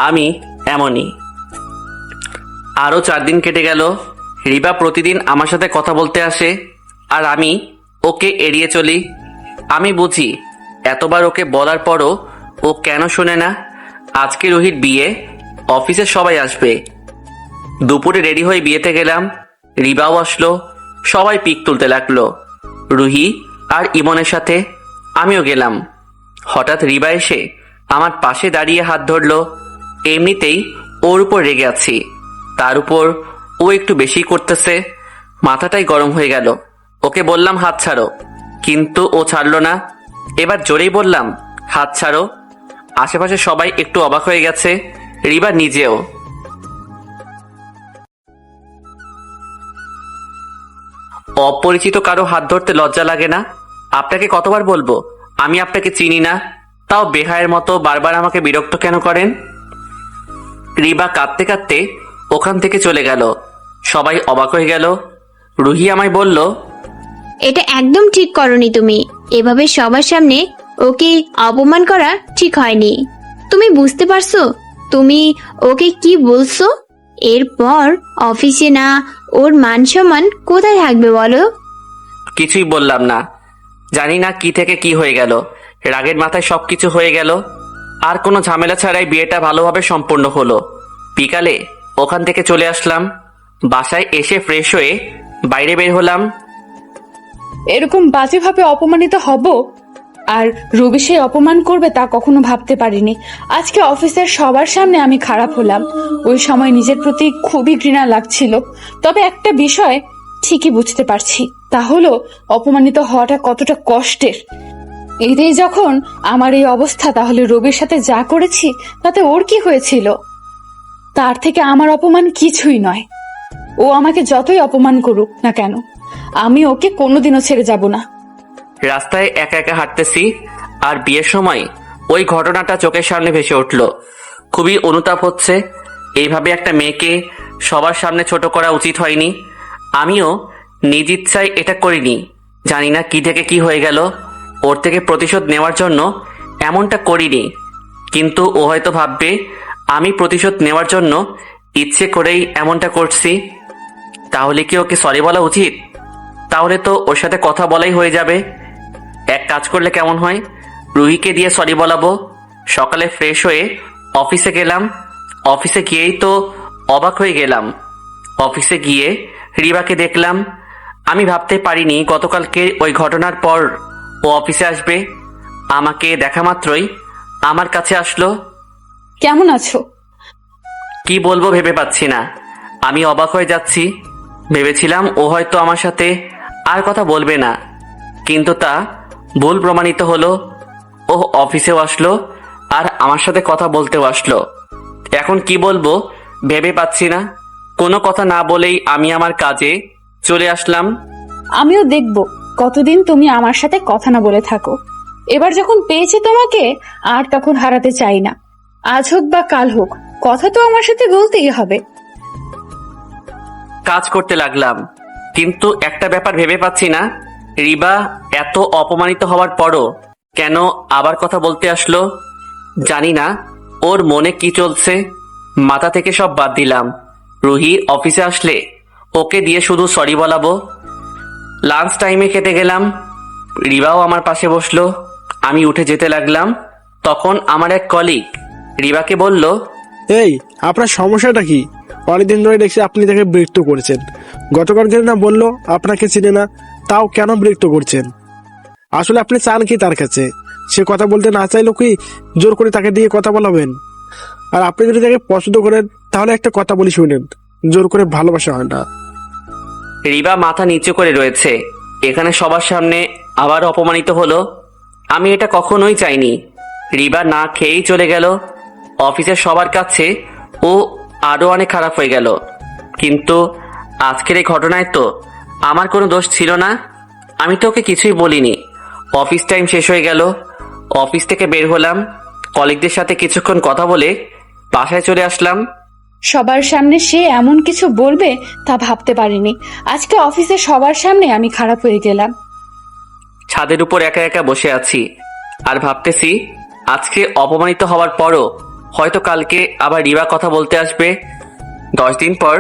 আমি এমনই। আরো 4 দিন কেটে গেল। রিবা প্রতিদিন আমার সাথে কথা বলতে আসে, আর আমি ওকে এড়িয়ে চলি। আমি বুঝি এতবার ওকে বলার পরও ও কেন শোনে না। আজকে রুহির বিয়ে, অফিসের সবাই আসবে। দুপুরে রেডি হয়ে বিয়েতে গেলাম। রিবাও আসলো, সবাই পিক তুলতে লাগলো। রুহি আর ইমনের সাথে আমিও গেলাম। হঠাৎ রিবা এসে আমার পাশে দাঁড়িয়ে হাত ধরলো। এমনিতেই ওর উপর রেগে আছি, তার উপর ও একটু বেশি করতেছে, মাথাটাই গরম হয়ে গেল। ওকে বললাম হাত ছাড়ো, কিন্তু ও ছাড়লো না। এবার জোরেই বললাম হাত ছাড়ো। আশেপাশে সবাই একটু অবাক হয়ে গেছে, রিবা নিজেও। অপরিচিত কারো হাত ধরতে লজ্জা লাগে না? আপনাকে কতবার বলবো আমি আপনাকে চিনি না, তাও বেহায়ের মতো বারবার আমাকে বিরক্ত কেন করেন? রিবা কাঁদতে কাঁদতে ওখান থেকে চলে গেল। সবাই অবাক হয়ে গেল। রুহি আমায় বলল, এটা একদম ঠিক করনি তুমি। এভাবে সবার সামনে ওকে অপমান করা ঠিক হয়নি। তুমি বুঝতে পারছো তুমি ওকে কি বলছো? এরপর অফিসে না ওর মান সম্মান কোথায় থাকবে বলো? কিছুই বললাম না। জানি না কি থেকে কি হয়ে গেল, রাগের মাথায় সবকিছু হয়ে গেল। আর কোনো ঝামেলা ছাড়াই বিয়েটা ভালোভাবে সম্পন্ন হলো। বিকালে ওখান থেকে চলে আসলাম। বাসায় এসে ফ্রেশ হয়ে বাইরে বের হলাম। এরকম বাজেভাবে অপমানিত হব আর রবি সেই অপমান করবে তা কখনো ভাবতে পারিনি। আজকে অফিসের সবার সামনে আমি খারাপ হলাম। ওই সময় নিজের প্রতি খুবই ঘৃণা লাগছিল। তবে একটা বিষয় ঠিকই বুঝতে পারছি, তা হলো অপমানিত হওয়াটা কতটা কষ্টের। এটাই যখন আমার এই অবস্থা, তাহলে রবির সাথে যা করেছি তাতে ওর কি হয়েছিল? তার থেকে আমার অপমান কিছুই নয়। ও আমাকে যতই অপমান করুক না কেন, আমি ওকে কোনোদিনও ছেড়ে যাব না। রাস্তায় একা একা হাঁটতেছি, আর বিয়ের সময় ওই ঘটনাটা চোখের সামনে ভেসে উঠল। খুবই অনুতাপ হচ্ছে। এইভাবে একটা মেয়েকে সবার সামনে ছোট করা উচিত হয়নি। আমিও নিজ ইচ্ছায় এটা করিনি। জানি না কি থেকে কি হয়ে গেল। ওর থেকে প্রতিশোধ নেওয়ার জন্য এমনটা করিনি, কিন্তু ও হয়তো ভাববে আমি প্রতিশোধ নেওয়ার জন্য ইচ্ছে করেই এমনটা করছি। তাহলে কি ওকে সরি বলা উচিত? তাহলে তো ওর সাথে কথা বলাই হয়ে যাবে। এক কাজ করলে কেমন হয়, রুহিকে দিয়ে সরি বলাবো। সকালে ফ্রেশ হয়ে অফিসে গেলাম। অফিসে গিয়েই তো অবাক হয়ে গেলাম। অফিসে গিয়ে রিবাকে দেখলাম। আমি ভাবতে পারিনি গতকালকে ওই ঘটনার পর ও অফিসে আসবে। আমাকে দেখা মাত্রই আমার কাছে আসলো। কেমন আছো? কি বলবো ভেবে পাচ্ছি না। আমি অবাক হয়ে যাচ্ছি। ভেবেছিলাম ও হয়তো আমার সাথে আর কথা বলবে না, কিন্তু তা ভুল প্রমাণিত হলো। ও অফিসেও আসলো আর আমার সাথে কথা বলতেও আসলো। এখন কি বলবো ভেবে পাচ্ছি না। কোনো কথা না বলেই আমি আমার কাজে চলে আসলাম। আমিও দেখব কতদিন তুমি আমার সাথে কথা না বলে থাকো। এবার যখন পেয়েছি তোমাকে, আর তখন হারাতে চাই না। আজ হোক বা কাল হোক, কথা তো আমার সাথে বলতেই হবে। কাজ করতে লাগলাম, কিন্তু একটা ব্যাপার ভেবে পাচ্ছি না। রিবা এত অপমানিত হওয়ার পরও কেন আবার কথা বলতে আসলো? জানি না ওর মনে কি চলছে। মাথা থেকে সব বাদ দিলাম। রুহি অফিসে আসলে ওকে দিয়ে শুধু সরি বলাবো। লাঞ্চ টাইমে খেতে গেলাম। রিবাও আমার পাশে বসলো। আমি উঠে যেতে লাগলাম, তখন আমার এক কলিগ রিবাকে বলল, এই আপনার সমস্যাটা কি? অনেকদিন ধরে দেখছি আপনি তাকে বিরক্ত করেছেন। গতকালকে না বললো আপনাকে চিনে না, তাও কেন বিরক্ত করছেন? আসলে আপনি চান কি তার কাছে? সে কথা বলতে না চাইলেও কি জোর করে তাকে দিয়ে কথা বলাবেন? আর আপনি যদি তাকে পছন্দ করেন তাহলে একটা কথা বলি শুনেন, জোর করে ভালোবাসা হয় না। রিবা মাথা নিচু করে রয়েছে। এখানে সবার সামনে আবার অপমানিত হলো। আমি এটা কখনোই চাইনি। রিবা না খেয়েই চলে গেল। অফিসের সবার কাছে ও আরো অনেক খারাপ হয়ে গেল। কিন্তু আজকের এই ঘটনায় তো আমার কোনো দোষ ছিল না। আমি তো ওকে কিছুই বলিনি। অফিস টাইম শেষ হয়ে গেল। অফিস থেকে বের হলাম। কলিগদের সাথে কিছুক্ষণ কথা বলে বাসায় চলে আসলাম। সবার সামনে সে এমন কিছু বলবে তা ভাবতে পারিনি। আজকে অফিসে সবার সামনে আমি খারাপ হয়ে গেলাম। ছাদের উপর একা একা বসে আছি আর ভাবতেছি, আজকে অপমানিত হওয়ার পরও হয়তো কালকে আবার রিবা কথা বলতে আসবে। 10 দিন পর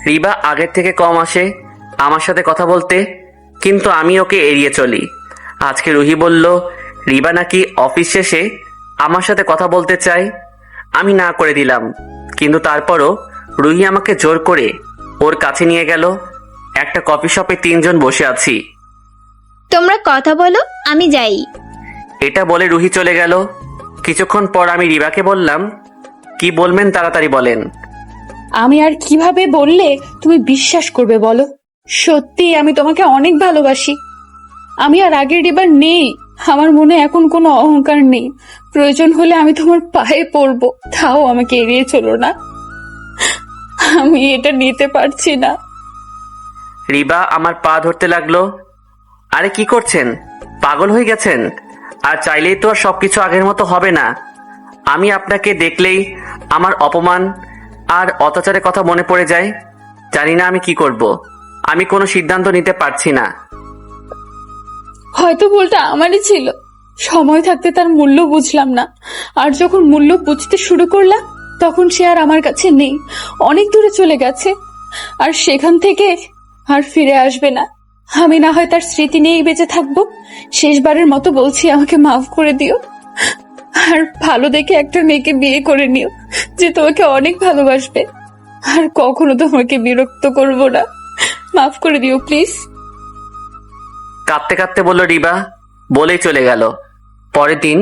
রিবা আগের থেকে কম আসে আমার সাথে কথা বলতে, কিন্তু আমি ওকে এড়িয়ে চলি। আজকে রুহি বলল রিবা নাকি অফিস শেষে আমার সাথে কথা বলতে চায়। আমি না করে দিলাম, কিন্তু তারপরও রুহি আমাকে জোর করে ওর কাছে নিয়ে গেল। একটা কফি শপে 3 জন বসে আছি। তোমরা কথা বলো, আমি যাই। এটা বলে রুহি চলে গেল। কিছুক্ষণ পর আমি রিবাকে বললাম, কি বলবেন তাড়াতাড়ি বলেন। আমি আর কিভাবে বললে তুমি বিশ্বাস করবে বলো? সত্যি আমি তোমাকে অনেক ভালোবাসি। আমি আর আগের রিবার নেই। আমার মনে এখন কোনো অহংকার নেই। প্রয়োজন হলে আমি তোমার পায়ে পড়বো, তাও আমাকে এড়িয়ে চলো না। আমি এটা নিতে পারছি না। রিবা আমার পা ধরতে লাগলো। আরে কি করছেন? পাগল হয়ে গেছেন? আর চাইলেই তো আর সবকিছু আগের মতো হবে না। আমি আপনাকে দেখলেই আমার অপমান আর অত্যাচারের কথা মনে পড়ে যায়। জানি না আমি কি করব। আমি কোনো সিদ্ধান্ত নিতে পারছি না। হয়তো ভুলটা আমারই ছিল। সময় থাকতে তার মূল্য বুঝলাম না, আর যখন মূল্য বুঝতে শুরু করলাম তখন সে আর আমার কাছে নেই, অনেক দূরে চলে গেছে। আর সেখান থেকে আর ফিরে আসবে না। আমি না হয় তার স্মৃতি নিয়েই বেঁচে থাকবো। শেষবারের মতো বলছি, আমাকে মাফ করে দিও। আর ভালো দেখে একটা মেয়েকে বিয়ে করে নিও, যে তোমাকে অনেক ভালোবাসবে। আর কখনো তোমাকে বিরক্ত করবো না। মাফ করে দিও প্লিজ। কাঁদতে কাঁদতে বলল রিবা, বলেই চলে গেল। পরের দিন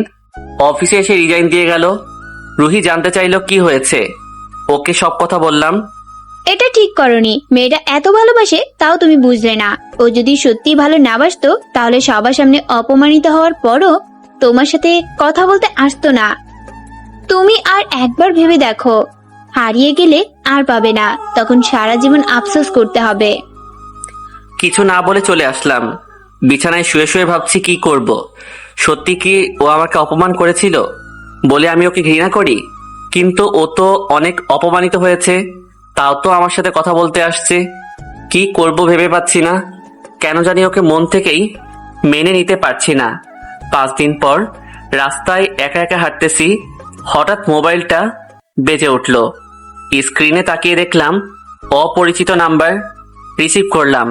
অফিসে এসে রিজাইন দিয়ে গেল। রুহি জানতে চাইলো কি হয়েছে। ওকে সব কথা বললাম। এটা ঠিক করনি। মেয়েটা এত ভালোবাসে তাও তুমি বুঝলে না। ও যদি সত্যি ভালো না বাসতো তাহলে সবার সামনে অপমানিত হওয়ার পরও তোমার সাথে কথা বলতে আসতো না। তুমি আর একবার ভেবে দেখো, হারিয়ে গেলে আর পাবে না, তখন সারা জীবন আফসোস করতে হবে। কিছু না বলে চলে আসলাম। বিছানায় শুয়ে শুয়ে ভাবছি কি করব। সত্যি কি ও আমাকে অপমান করেছিল বলে আমি ওকে ঘৃণা করি? কিন্তু ও তো অনেক অপমানিত হয়েছে, তাও তো আমার সাথে কথা বলতে আসছে। কি করব ভেবে পাচ্ছি না। কেন জানি ওকে মন থেকেই মেনে নিতে পারছি না। 5 দিন পর রাস্তায় একা একা হাঁটতেছি, হঠাৎ মোবাইলটা বেজে উঠল। স্ক্রিনে তাকিয়ে দেখলাম অপরিচিত নাম্বার। রিসিভ করলাম।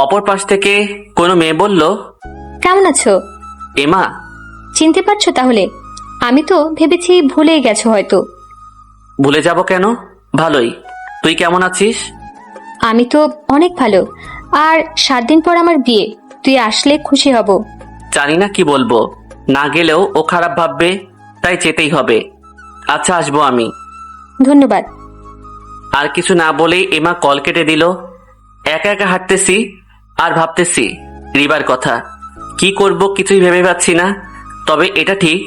অপর পাশ থেকে কোনো মেয়ে বলল, কেমন আছো? এমা। চিনতে পারছো তাহলে? আমি তো ভেবেছি ভুলেই গেছো হয়তো। ভুলে যাব কেন? ভালোই। তুই কেমন আছিস? আমি তো অনেক ভালো। আর 7 দিন পর আমার বিয়ে, তুই আসলে খুশি হব। জানি না কি বলবো। না গেলেও ও খারাপ ভাববে, তাই যেতেই হবে। আচ্ছা, আসবো আমি। ধন্যবাদ। আর কিছু না বলেই এমা কল কেটে দিল। একা একা হাঁটতেছি আর ভাবতেছি রিবার কথা। কি করব কিছুই ভেবে পাচ্ছি না। তবে এটা ঠিক,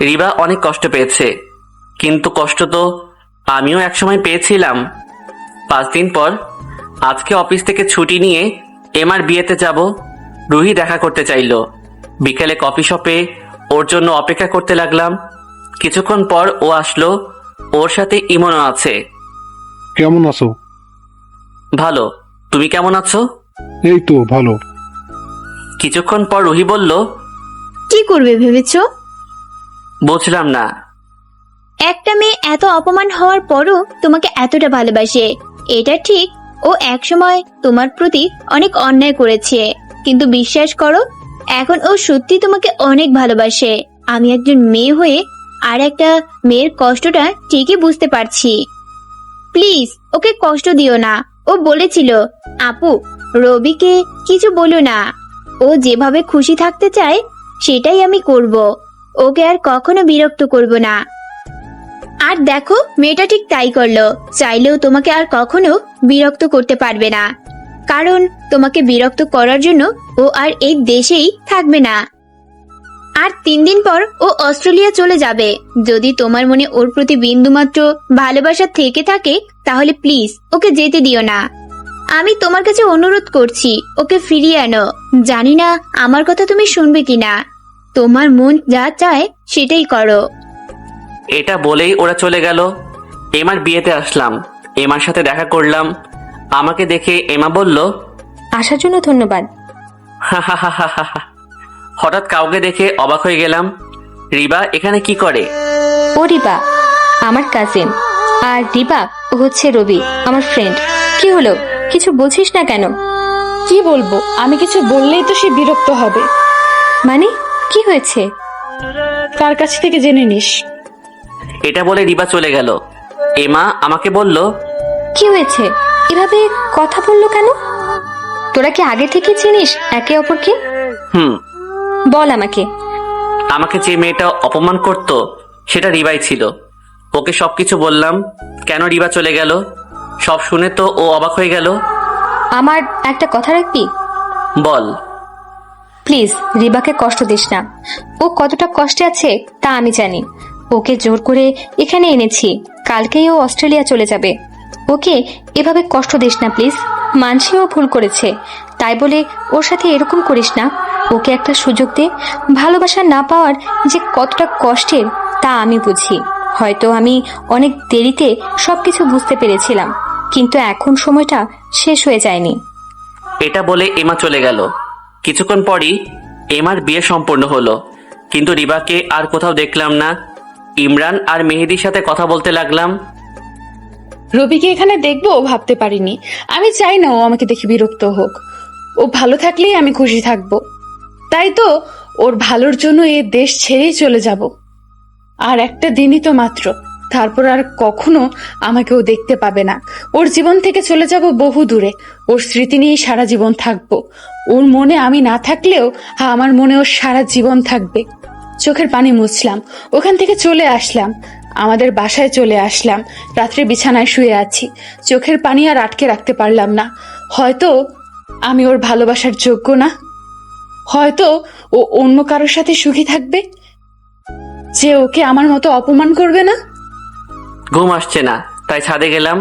রিবা অনেক কষ্ট পেয়েছে, কিন্তু কষ্ট তো আমিও একসময় পেয়েছিলাম। 5 দিন পর আজকে অফিস থেকে ছুটি নিয়ে এমার বিয়েতে যাব। রুহি দেখা করতে চাইলো। বিকেলে কফি শপে ওর জন্য অপেক্ষা করতে লাগলাম। কিছুক্ষণ পর ও আসলো। ওর সাথে ইমনও আছে। কেমন আছো? ভালো। তুমি কেমন আছো? এই তো ভালো। কিছুক্ষণ পর রুহি বলল, কি করবে ভেবেছো? বুঝলাম না। একটা মেয়ে এত অপমান হওয়ার পরও তোমাকে এতটা ভালোবাসে, এটা ঠিক। ও একসময় তোমার প্রতি অনেক অন্যায় করেছে, কিন্তু বিশ্বাস করো এখন ও সত্যি তোমাকে অনেক ভালোবাসে। আমি একজন মেয়ে হয়ে আর একটা মেয়ের কষ্টটা ঠিকই বুঝতে পারছি। প্লিজ ওকে কষ্ট দিও না। ও বলেছিল, আপু রবিকে কিছু বলো না, ও যেভাবে খুশি থাকতে চায় সেটাই আমি করব। ওকে আর কখনো বিরক্ত করব না। আর দেখো মেয়েটা ঠিক তাই করলো। চাইলেও তোমাকে আর কখনো বিরক্ত করতে পারবে না, কারণ তোমাকে বিরক্ত করার জন্য ও আর এই দেশেই থাকবে না। আর 3 দিন পর ও অস্ট্রেলিয়া চলে যাবে। যদি তোমার মনে ওর প্রতি বিন্দুমাত্র ভালোবাসা থেকে থাকে তাহলে প্লিজ ওকে যেতে দিও না। আমি তোমার কাছে অনুরোধ করছি, ওকে ফিরিয়ে আনো। জানি না আমার কথা তুমি শুনবে কিনা। তোমার মন যা চায় সেটাই করো। এটা বলেই ওরা চলে গেল। এমার বিয়েতে আসলাম। এমার সাথে দেখা করলাম। আমাকে দেখে এমা বলল, আসার জন্য ধন্যবাদ। হঠাৎ কাউকে দেখে অবাক হয়ে গেলাম। রিবা এখানে কি করে? ও রিবা আমার কাজিন, আর রিবা ও হচ্ছে রবি আমার ফ্রেন্ড। কি হলো, কিছু বলছিস না কেন? কি বলবো? আমি কিছু বললেই তো সে বিরক্ত হবে। মানে কি হয়েছে? তার কাছ থেকে জেনে নিস। এটা বলে রিবা চলে গেল। এমা আমাকে বলল, কি হয়েছে? এভাবে কথা বললো কেন? তোরা কি আগে থেকে চিনিস একে অপরকে? হুম। বল আমাকে। আমাকে যে মেয়েটা অপমান করত সেটা রিবাই ছিল। ওকে সবকিছু বললাম, কেন রিবা চলে গেল। সব শুনে তো ও অবাক হয়ে গেল। আমার একটা কথা রাখবি? বল। প্লিজ রিবাকে কষ্ট দিস না। ও কতটা কষ্টে আছে তা আমি জানি। ওকে জোর করে এখানে এনেছি, কালকেই ও অস্ট্রেলিয়া চলে যাবে। ওকে এভাবে কষ্ট দিস না প্লিজ। মানসিও ভুল করেছে, তাই বলে ওর সাথে এরকম করিস না। ওকে একটা সুযোগ দে। ভালোবাসা না পাওয়ার যে কতটা কষ্টের তা আমি বুঝি। হয়তো আমি অনেক দেরিতে সবকিছু বুঝতে পেরেছিলাম, কিন্তু এখন সময়টা শেষ হয়ে যায়নি। এটা বলে এমা চলে গেল। কিছুক্ষণ পরই এমার বিয়ে সম্পন্ন হলো, কিন্তু রিবাকে আর কোথাও দেখলাম না। ইমরান আর মেহেদির সাথে কথা বলতে লাগলাম। রবিকে এখানে দেখবো ভাবতে পারিনি। আমি চাই না ও আমাকে দেখে বিরক্ত হোক। ও ভালো থাকলেই আমি খুশি থাকবো। তাই তো ওর ভালোর জন্য এই দেশ ছেড়েই চলে যাব। আর একটা দিনই তো মাত্র, তারপর আর কখনো আমাকে ও দেখতে পাবে না। ওর জীবন থেকে চলে যাব বহু দূরে। ওর স্মৃতি নিয়ে সারা জীবন থাকবো। ওর মনে আমি না থাকলেও আমার মনে ওর সারা জীবন থাকবে। চোখের পানি মুছলাম, ওখান থেকে চলে আসলাম, আমাদের বাসায় চলে আসলাম। রাত্রে বিছানায় শুয়ে আছি, চোখের পানি আর আটকে রাখতে পারলাম না। হয়তো আমি ওর ভালোবাসার যোগ্য না, হয়তো ও অন্য কারোর সাথে সুখী থাকবে, যে ওকে আমার মতো অপমান করবে না। ঘুম আসছে না, তাই ছাদে গেলাম,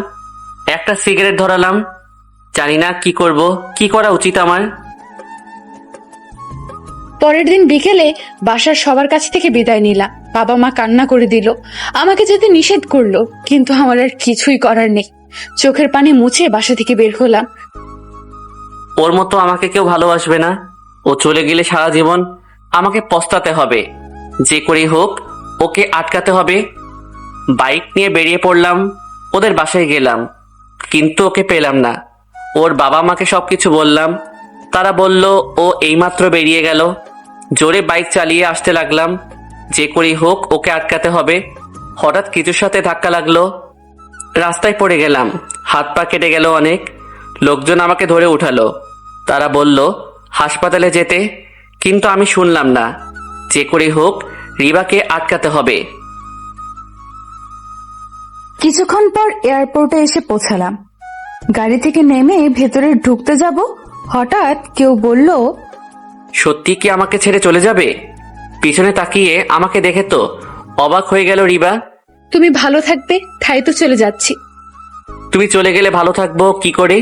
একটা সিগারেট ধরালাম। জানি না কি করব, কি করা উচিত আমার। পরের দিন বিকেলে বাসার সবার কাছ থেকে বিদায় নিলাম। বাবা মা কান্না করে দিল, আমাকে যেতে নিষেধ করলো, কিন্তু আমার আর কিছুই করার নেই। চোখের পানি মুছে বাসা থেকে বের হলাম। ওর মতো আমাকে কেউ ভালোবাসবে না। ও চলে গেলে সারা জীবন আমাকে পস্তাতে হবে। যে করেই হোক ওকে আটকাতে হবে। বাইক নিয়ে বেরিয়ে পড়লাম, ওদের বাসায় গেলাম, কিন্তু ওকে পেলাম না। ওর বাবা মাকে সবকিছু বললাম, তারা বলল ও এইমাত্র বেরিয়ে গেল। জোরে বাইক চালিয়ে আসতে লাগলাম, যে করেই হোক ওকে আটকাতে হবে। হঠাৎ কিছুর সাথে ধাক্কা লাগলো, রাস্তায় পড়ে গেলাম, হাত পা কেটে গেল অনেক। লোকজন আমাকে ধরে উঠালো, তারা বলল হাসপাতালে যেতে, কিন্তু আমি শুনলাম না। যে করেই হোক রিবাকে আটকাতে হবে। কিছুক্ষণ পর এয়ারপোর্টে এসে পৌঁছালাম। গাড়ি থেকে নেমে ভেতরে ঢুকতে যাব, হঠাৎ কেউ বলল, সত্যি কি আমাকে ছেড়ে চলে যাবে? পিছনে তাকিয়ে আমাকে দেখে তো অবাক হয়ে গেল রিবা। তুমি ভালো থাকবে তাই তো চলে যাচ্ছি। তুমি চলে গেলে ভালো থাকবো কি করে?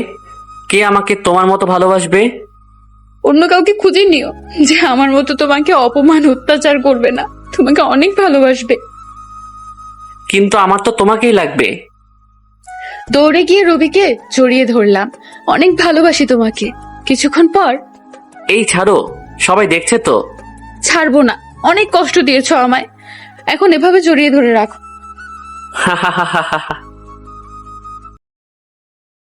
কে আমাকে তোমার মতো ভালোবাসবে? অন্য কাউকে খুঁজে নিও, যে আমার মতো তোমাকে অপমান অত্যাচার করবে না, তোমাকে অনেক ভালোবাসবে। কিন্তু আমার তো তোমাকেই লাগবে। দৌড়ে গিয়ে রবিকে জড়িয়ে ধরলাম, অনেক ভালোবাসি তোমাকে। কিছুক্ষণ পর, এই ছাড়ো, সবাই দেখছে তো। ছাড়বো না, অনেক কষ্ট দিয়েছো আমায়, এখন এভাবে জড়িয়ে ধরে রাখো। হা হা হা হা হা।